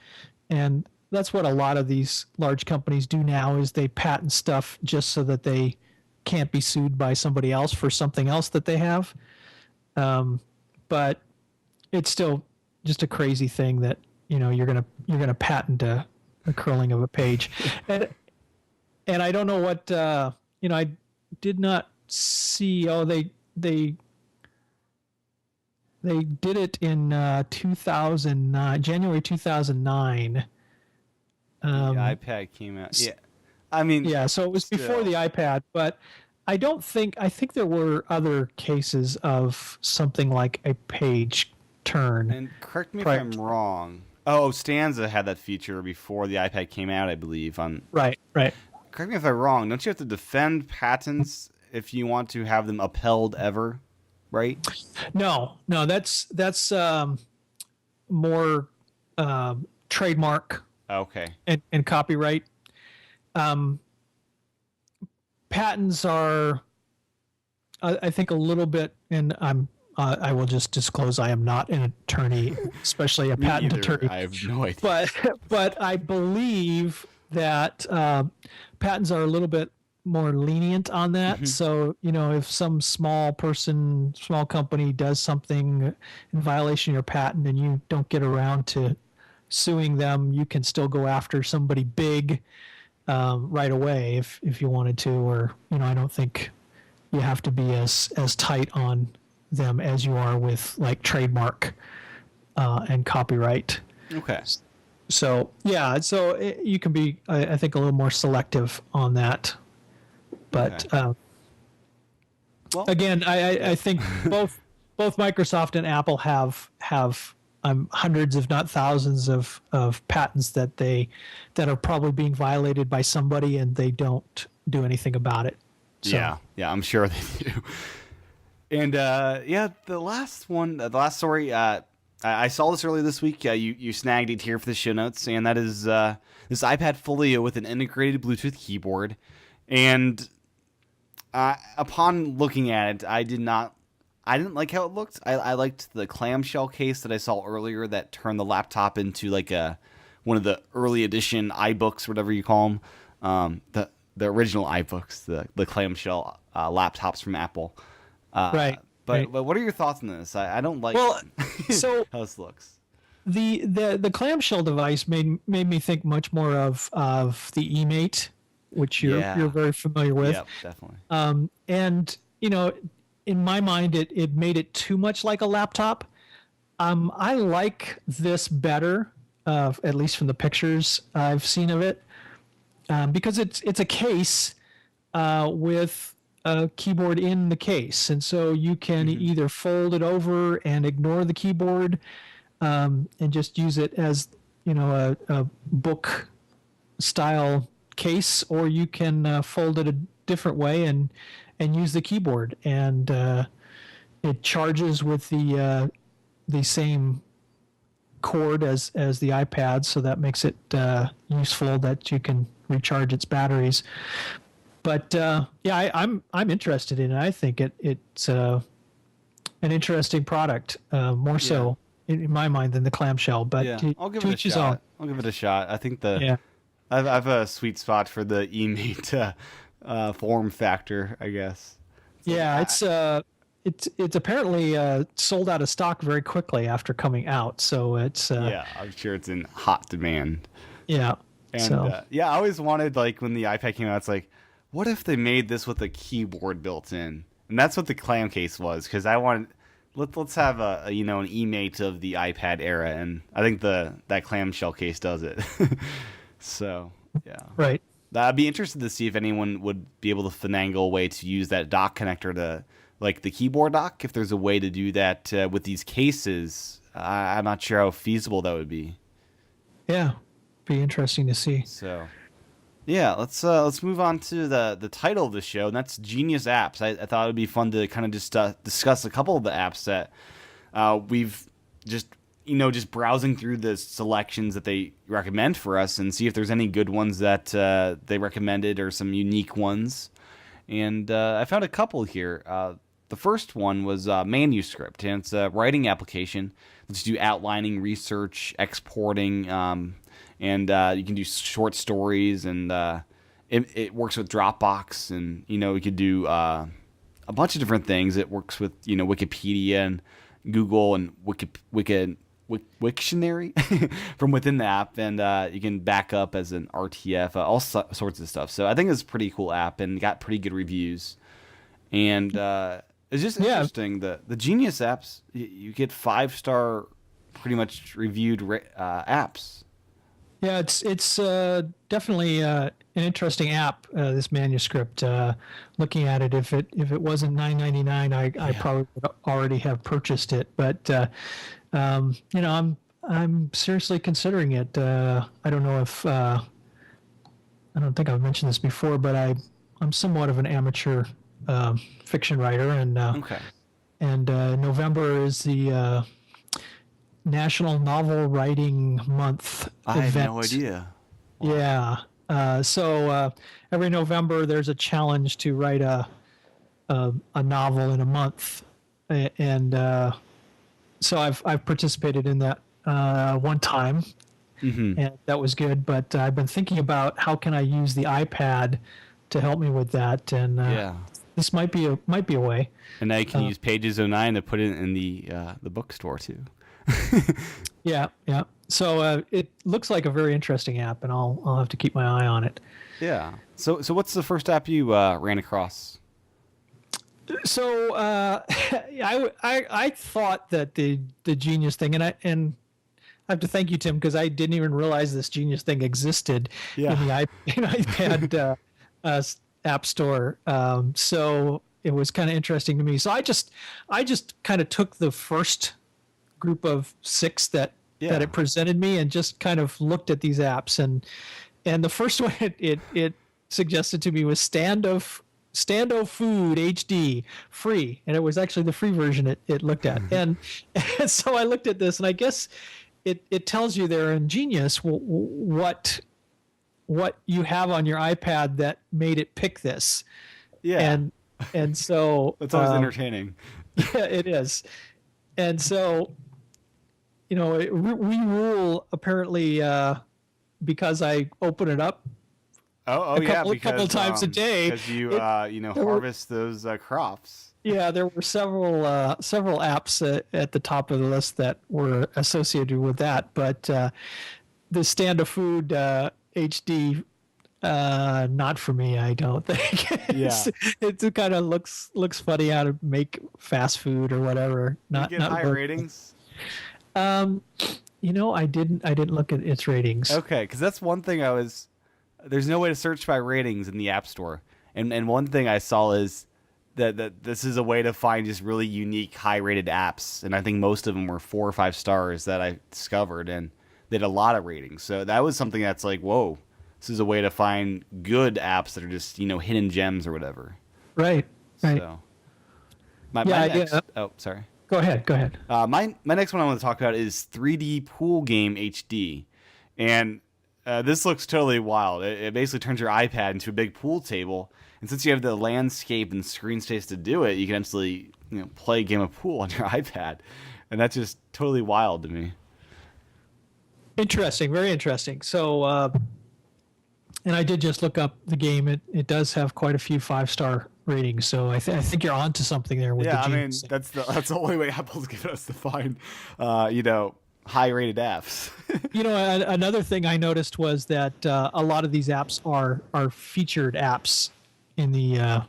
and that's what a lot of these large companies do now, is they patent stuff just so that they can't be sued by somebody else for something else that they have. But it's still just a crazy thing that you're gonna patent a curling of a page, and I don't know what I did not see. Oh, they did it in 2009, January 2009. The iPad came out. Yeah. I mean, yeah, so it was before the iPad, but I think there were other cases of something like a page turn. And correct me if I'm wrong. Oh, Stanza had that feature before the iPad came out, I believe. Right. Correct me if I'm wrong. Don't you have to defend patents if you want to have them upheld ever? Right? No, that's more trademark. Okay. And copyright. Patents are, I think, a little bit, and I will just disclose I am not an attorney, especially a patent attorney. I have no idea. But I believe that patents are a little bit more lenient on that. Mm-hmm. So, if some small company does something in violation of your patent and you don't get around to suing them, you can still go after somebody big right away if you wanted to, or I don't think you have to be as tight on them as you are with like trademark and copyright. Okay. So yeah, you can be, I think, a little more selective on that. But well, again, I think both Microsoft and Apple have hundreds, if not thousands, of patents that are probably being violated by somebody, and they don't do anything about it. So. Yeah, I'm sure they do. And the last story, I saw this earlier this week. You snagged it here for the show notes, and that is this iPad Folio with an integrated Bluetooth keyboard. And upon looking at it, I didn't like how it looked. I liked the clamshell case that I saw earlier that turned the laptop into like one of the early edition iBooks, whatever you call them, the original iBooks, the clamshell laptops from Apple. Right. But what are your thoughts on this? I don't like so how this looks. The clamshell device made me think much more of the eMate, which you're very familiar with. Yep, definitely. And in my mind, it made it too much like a laptop. I like this better, at least from the pictures I've seen of it, because it's a case with a keyboard in the case, and so you can either fold it over and ignore the keyboard, and just use it as a book style case, or you can fold it a different way and use the keyboard, and it charges with the same cord as the iPad, so that makes it useful that you can recharge its batteries. But I'm interested in it. I think it's an interesting product, more so in my mind than the clamshell. But I'll give it a shot. I think I have a sweet spot for the eMate form factor, I guess. It's apparently sold out of stock very quickly after coming out. So it's I'm sure it's in hot demand. Yeah. And I always wanted, like, when the iPad came out, it's like, what if they made this with a keyboard built in? And that's what the clam case was, because I wanted, let's have an eMate of the iPad era, and I think that clamshell case does it. So yeah, right. I'd be interested to see if anyone would be able to finagle a way to use that dock connector to like the keyboard dock. If there's a way to do that with these cases, I'm not sure how feasible that would be. Yeah, be interesting to see. So, yeah, let's move on to the title of the show, and that's Genius Apps. I thought it would be fun to kind of just discuss a couple of the apps that we've just just browsing through the selections that they recommend for us and see if there's any good ones that they recommended or some unique ones. And I found a couple here. The first one was Manuscript, and it's a writing application. Let's do outlining, research, exporting, and you can do short stories, and it works with Dropbox, and you could do a bunch of different things. It works with Wikipedia and Google and Wiktionary from within the app, and you can back up as an RTF, all sorts of stuff. So I think it's a pretty cool app and got pretty good reviews. And it's just interesting. The Genius apps, you get 5-star, pretty much reviewed apps. Yeah, it's definitely an interesting app. This Manuscript. Looking at it, if it wasn't $9.99, I probably would already have purchased it. But I'm seriously considering it. I don't know if I don't think I've mentioned this before, but I'm somewhat of an amateur fiction writer, and November is the National Novel Writing Month I event. had no idea. Wow. Yeah. So every November there's a challenge to write a novel in a month, and so I've participated in that one time, and that was good. But I've been thinking about how can I use the iPad to help me with that, and this might be a way. And now you can use Pages 09 to put it in the bookstore too. Yeah. So it looks like a very interesting app, and I'll have to keep my eye on it. Yeah. So what's the first app you ran across? So I thought that the Genius thing, and I have to thank you, Tim, because I didn't even realize this Genius thing existed in the iPad app store. So it was kind of interesting to me. So I just kind of took the first group of 6 that it presented me and just kind of looked at these apps, and the first one it suggested to me was Stando Food HD free, and it was actually the free version it looked at. And so I looked at this, and I guess it tells you there in Genius what you have on your iPad that made it pick this. Yeah. And so that's always entertaining. Yeah, it is. And so we rule apparently because I open it up a couple times a day, because you harvest those crops. Yeah, there were several apps at the top of the list that were associated with that, but the Stando Food HD, not for me, I don't think. It kind of looks funny how to make fast food or whatever. Not high ratings. I didn't look at its ratings. Okay, because that's one thing there's no way to search by ratings in the App Store, and one thing I saw is that this is a way to find just really unique high rated apps, and I think most of them were 4 or 5 stars that I discovered, and they had a lot of ratings. So that was something that's like, whoa, this is a way to find good apps that are just hidden gems or whatever. Right. So my next. Oh, sorry. Go ahead. My next one I want to talk about is 3D Pool Game HD, and this looks totally wild. It basically turns your iPad into a big pool table, and since you have the landscape and screen space to do it, you can actually play a game of pool on your iPad, and that's just totally wild to me. Interesting, very interesting. So, and I did just look up the game. It does have quite a few 5-star ratings, so I think you're onto something there with the Genius. That's the only way Apple's given us to find, high-rated apps. Another thing I noticed was that a lot of these apps are featured apps in the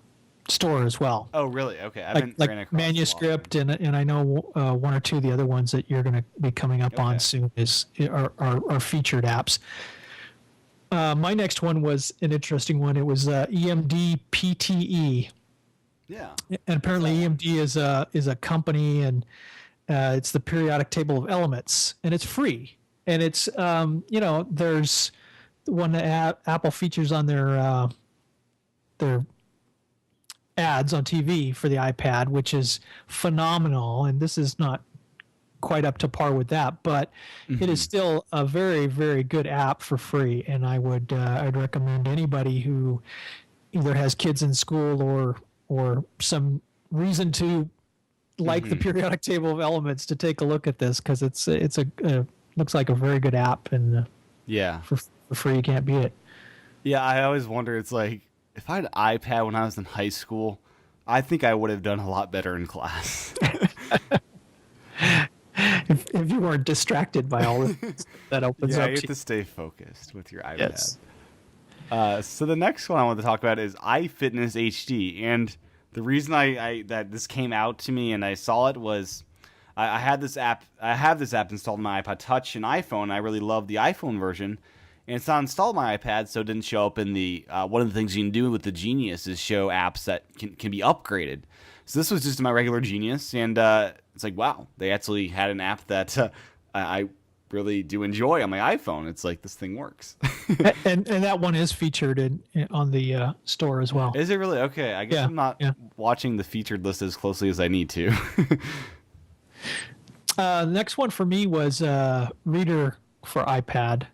store as well. Oh, really? Okay, I haven't ran across Manuscript, and I know one or two of the other ones that you're going to be coming up on soon are featured apps. My next one was an interesting one. It was EMD PTE, Yeah. And apparently EMD is a company, and it's the periodic table of elements, and it's free. And it's there's one that Apple features on their ads on TV for the iPad, which is phenomenal. And this is not quite up to par with that, but it is still a very, very good app for free. And I'd recommend anybody who either has kids in school or some reason to like the periodic table of elements to take a look at this, because it's a looks like a very good app, and Yeah. for free you can't beat it. Yeah, I always wonder, it's like, if I had an iPad when I was in high school, I think I would have done a lot better in class. If you weren't distracted by all this that opens Yeah, up you have to to stay focused with your iPad. Yes. So the next one I want to talk about is iFitness HD, and the reason I that this came out to me and I saw it was I had this app. I have this app installed on my iPod Touch and iPhone. I really love the iPhone version, and it's not installed on my iPad, so it didn't show up in the. One of the things you can do with the Genius is show apps that can be upgraded. So this was just my regular Genius, and it's like, wow, they actually had an app that I really do enjoy on my iPhone. It's like, this thing works. and that one is featured on the store as well. Is it really? Okay, I guess Yeah, I'm not yeah. watching the featured list as closely as I need to. The next one for me was Reader for iPad,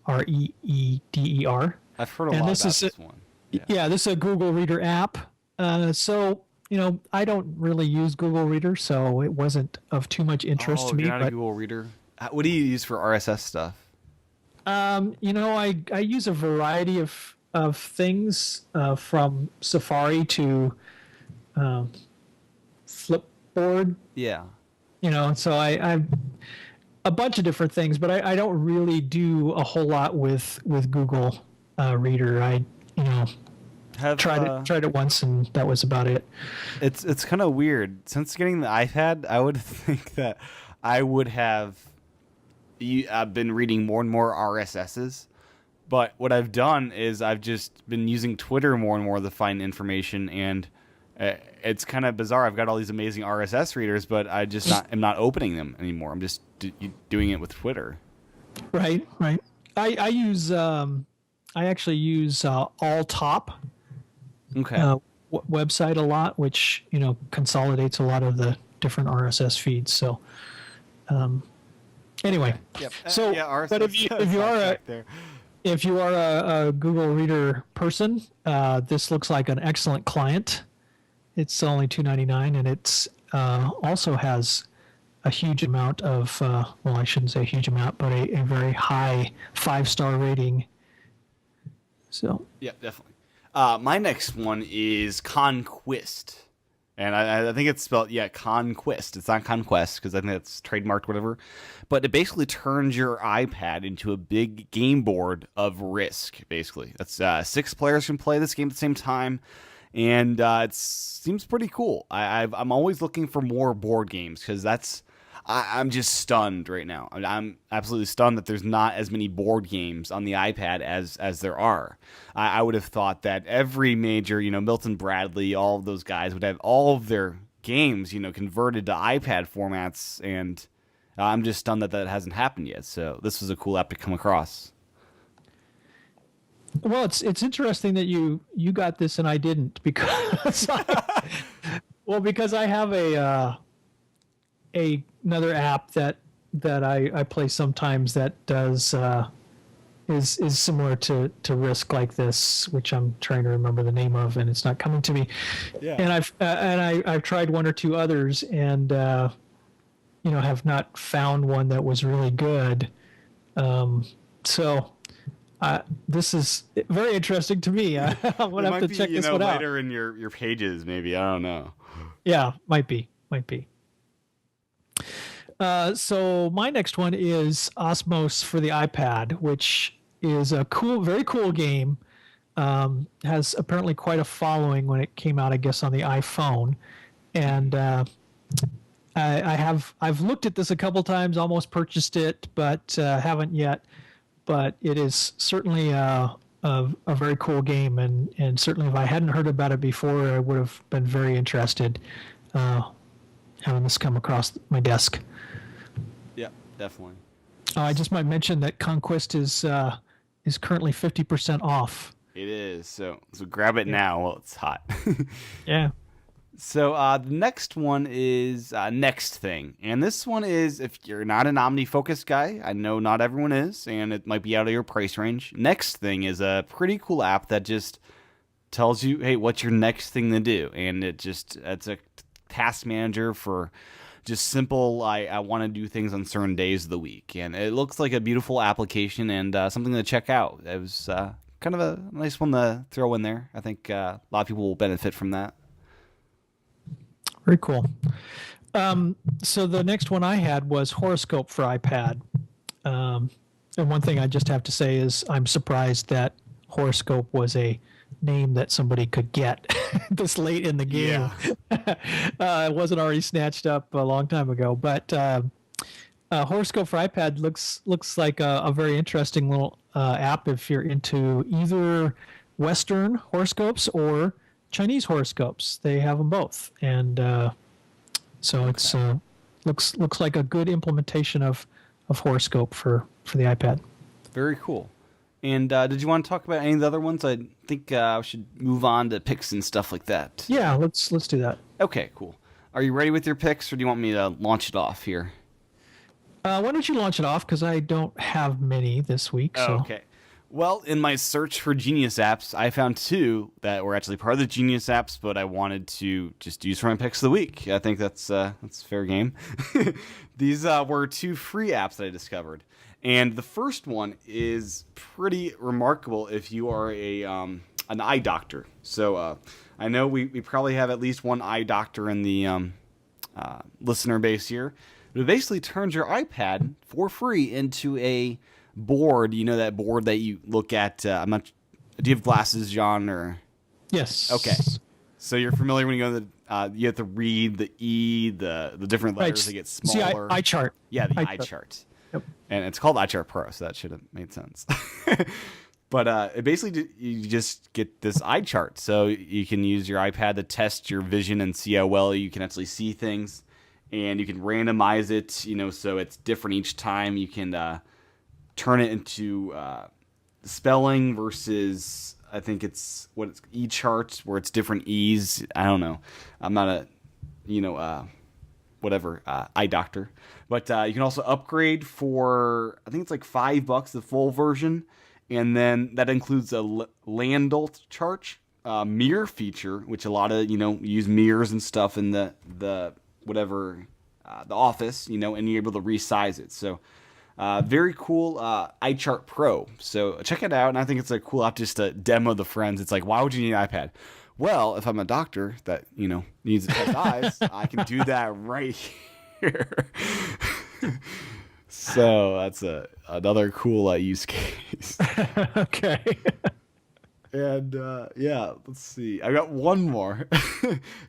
Reeder. I've heard a And lot this about is this one. Yeah, this is a Google Reader app. So I don't really use Google Reader, so it wasn't of too much interest to me. You're not a But Google Reader. What do you use for RSS stuff? I use a variety of things, from Safari to Flipboard. Yeah. So I a bunch of different things, but I don't really do a whole lot with Google Reader. I Have tried it once, and that was about it. It's kind of weird. Since getting the iPad, I would think that I would have been reading more and more RSSs. But what I've done is I've just been using Twitter more and more to find information, and it's kind of bizarre. I've got all these amazing RSS readers, but I just am not opening them anymore. I'm just doing it with Twitter. Right. I actually use Alltop Okay. website a lot, which consolidates a lot of the different RSS feeds. So, anyway, Yep. so RSS but if you are a Google Reader person, this looks like an excellent client. It's only $2.99, and it's also has a huge amount of well, I shouldn't say a huge amount, but a very high 5-star rating. So Yeah, definitely. My next one is Conquest. And I think it's spelled, Conquest. It's not Conquest, because I think it's trademarked, whatever. But it basically turns your iPad into a big game board of Risk, basically. That's 6 players can play this game at the same time. And it seems pretty cool. I'm always looking for more board games, because I'm just stunned right now. I'm absolutely stunned that there's not as many board games on the iPad as there are. I would have thought that every major, Milton Bradley, all of those guys would have all of their games, converted to iPad formats, and I'm just stunned that hasn't happened yet. So this was a cool app to come across. well, it's interesting that you got this and I didn't, because because I have another app that I play sometimes that does is similar to Risk like this, which I'm trying to remember the name of, and it's not coming to me. Yeah. And I've tried one or two others, and have not found one that was really good. So this is very interesting to me. I'm gonna have to check this one out. Later in your pages, maybe. I don't know. Yeah, might be. So my next one is Osmos for the iPad, which is a very cool game. Has apparently quite a following when it came out, I guess, on the iPhone. And I've looked at this a couple times, almost purchased it, but haven't yet. But it is certainly a a very cool game, and certainly if I hadn't heard about it before, I would have been very interested having this come across my desk. Yeah, definitely. I just might mention that Conquest is currently 50% off. It is. So grab it now while it's hot. Yeah. So the next one is Next Thing. And this one is, if you're not an OmniFocus guy, I know not everyone is, and it might be out of your price range. Next Thing is a pretty cool app that just tells you, hey, what's your next thing to do? And it's a task manager for just simple, I want to do things on certain days of the week. And it looks like a beautiful application and something to check out. It was kind of a nice one to throw in there. I think a lot of people will benefit from that. Very cool. So the next one I had was Horoscope for iPad. And one thing I just have to say is I'm surprised that Horoscope was a name that somebody could get this late in the game. Yeah. It wasn't already snatched up a long time ago. But Horoscope for iPad looks like a very interesting little app if you're into either Western horoscopes or Chinese horoscopes. They have them both, and so it's looks like a good implementation of horoscope for the iPad. Very cool. And did you want to talk about any of the other ones? I think we should move on to picks and stuff like that. Yeah, let's do that. Okay, cool. Are you ready with your picks, or do you want me to launch it off here? Why don't you launch it off? Because I don't have many this week. So. Okay. Well, in my search for Genius apps, I found two that were actually part of the Genius apps, but I wanted to just use for my picks of the week. I think that's fair game. These were two free apps that I discovered, and the first one is pretty remarkable if you are an eye doctor. So I know we probably have at least one eye doctor in the listener base here. But it basically turns your iPad for free into a board. You know that board that you look at. Do you have glasses, John? Or yes. Okay. So you're familiar when you go to the you have to read the the different letters that get smaller. See, eye chart. Yeah, the eye chart. Yep. And it's called iChart Pro, so that should have made sense. But it basically you just get this eye chart, so you can use your iPad to test your vision and see how well you can actually see things. And you can randomize it, so it's different each time. You can turn it into spelling versus, I think it's e-charts, where it's different E's. I don't know. I'm not a, eye doctor. But you can also upgrade for, I think it's like $5, the full version. And then that includes a Landalt chart, mirror feature, which a lot of, use mirrors and stuff in the whatever, the office, and you're able to resize it. So very cool iChart Pro. So check it out, and I think it's a cool app just to demo the friends. It's like, why would you need an iPad? Well, if I'm a doctor that, needs to test eyes, I can do that right here. So that's another cool use case. Okay. And let's see. I got one more.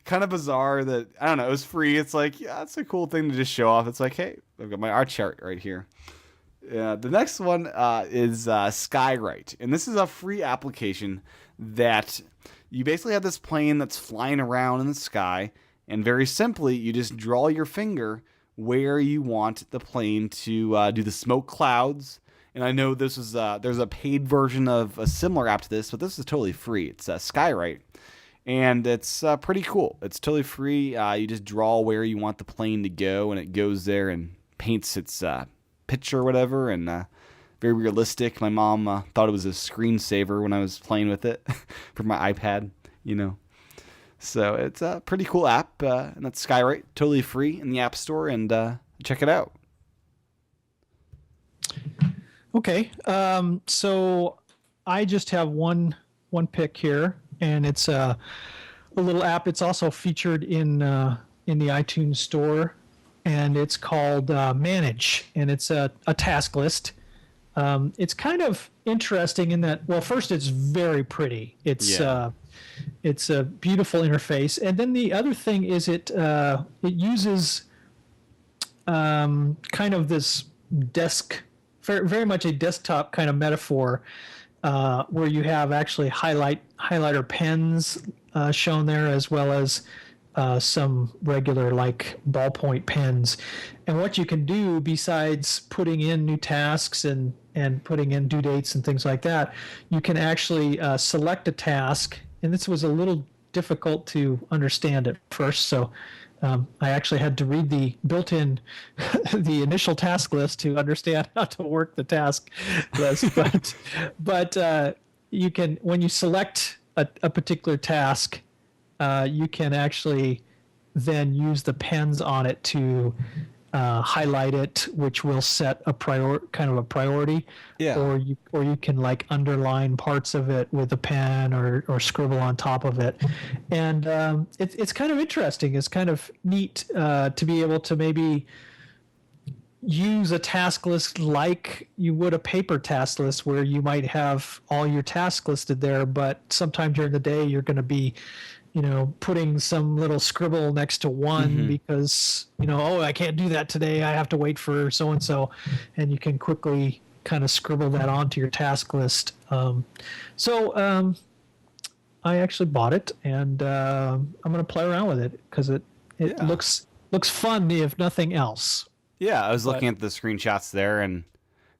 Kind of bizarre that, I don't know, it was free. It's like, yeah, it's a cool thing to just show off. It's like, hey, I've got my art chart right here. The next one is Skywrite. And this is a free application that you basically have this plane that's flying around in the sky. And very simply, you just draw your finger where you want the plane to do the smoke clouds. And I know this is there's a paid version of a similar app to this, but this is totally free. It's Skywrite, and it's pretty cool. It's totally free. You just draw where you want the plane to go, and it goes there and paints its picture or whatever, and very realistic. My mom thought it was a screensaver when I was playing with it for my iPad, So it's a pretty cool app, and that's Skywrite, totally free in the App Store, and check it out. Okay, so I just have one pick here, and it's a little app. It's also featured in the iTunes Store, and it's called Manage, and it's a task list. It's kind of interesting in that, well, first it's very pretty. It's a beautiful interface, and then the other thing is it uses kind of this very much a desktop kind of metaphor, where you have actually highlighter pens shown there, as well as some regular like ballpoint pens. And what you can do besides putting in new tasks and putting in due dates and things like that, you can actually select a task. And this was a little difficult to understand at first, so I actually had to read the built-in, the initial task list to understand how to work the task list. But you can, when you select a particular task, you can actually then use the pens on it to highlight it, which will set a kind of a priority. Yeah. Or you can like underline parts of it with a pen or scribble on top of it, and it's kind of interesting. It's kind of neat to be able to maybe use a task list like you would a paper task list, where you might have all your tasks listed there, but sometime during the day you're going to be putting some little scribble next to one because, oh, I can't do that today. I have to wait for so-and-so. And you can quickly kind of scribble that onto your task list. So I actually bought it, and I'm going to play around with it because it looks fun, if nothing else. Yeah, I was looking at the screenshots there, and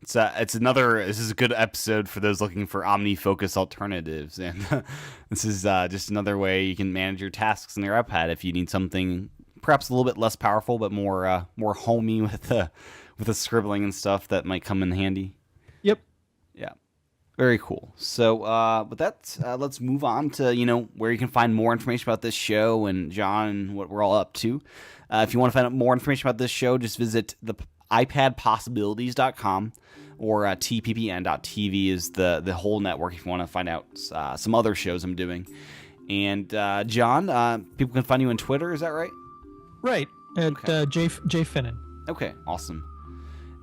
it's another. This is a good episode for those looking for OmniFocus alternatives, and this is just another way you can manage your tasks on your iPad if you need something perhaps a little bit less powerful but more homey with the scribbling and stuff that might come in handy. Yep. Yeah. Very cool. So with that, let's move on to where you can find more information about this show and John and what we're all up to. If you want to find out more information about this show, just visit the iPadPossibilities.com, or tppn.tv is the whole network if you want to find out some other shows I'm doing. And John, people can find you on Twitter, is that right? Right, at J Finnan. Okay, awesome.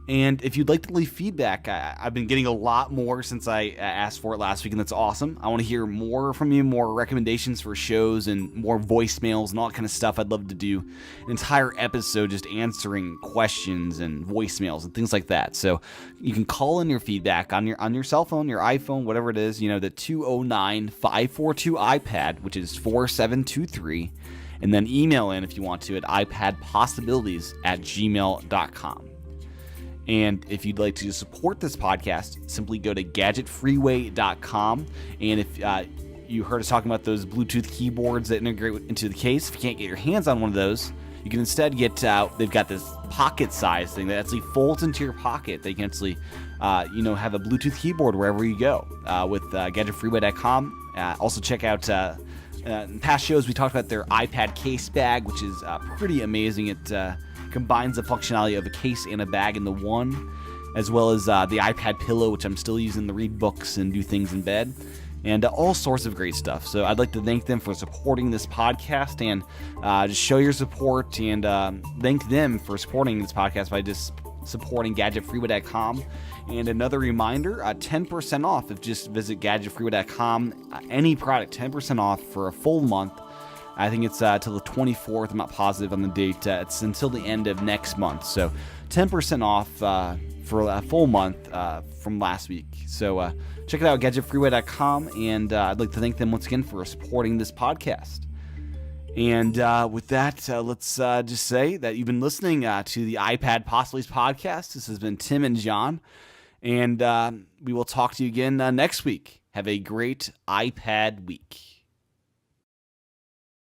And if you'd like to leave feedback, I've been getting a lot more since I asked for it last week, and that's awesome. I want to hear more from you, more recommendations for shows and more voicemails and all that kind of stuff. I'd love to do an entire episode just answering questions and voicemails and things like that. So you can call in your feedback on your cell phone, your iPhone, whatever it is, the 209-542-iPad, which is 4723, and then email in if you want to at iPadPossibilities@gmail.com. And if you'd like to support this podcast, simply go to gadgetfreeway.com. And if you heard us talking about those Bluetooth keyboards that integrate into the case, if you can't get your hands on one of those, you can instead get they've got this pocket size thing that actually folds into your pocket. They can actually have a Bluetooth keyboard wherever you go with gadgetfreeway.com. Also check out in past shows we talked about their iPad case bag, which is pretty amazing. It combines the functionality of a case and a bag into one, as well as the iPad pillow, which I'm still using to read books and do things in bed, and all sorts of great stuff. So I'd like to thank them for supporting this podcast, and just show your support, and thank them for supporting this podcast by just supporting gadgetfreeway.com. And another reminder, 10% off if just visit gadgetfreeway.com. Any product, 10% off for a full month. I think it's till the 24th. I'm not positive on the date. It's until the end of next month. So 10% off for a full month from last week. So check it out, gadgetfreeway.com. And I'd like to thank them once again for supporting this podcast. And with that, let's just say that you've been listening to the iPad Possibilities podcast. This has been Tim and John. And we will talk to you again next week. Have a great iPad week.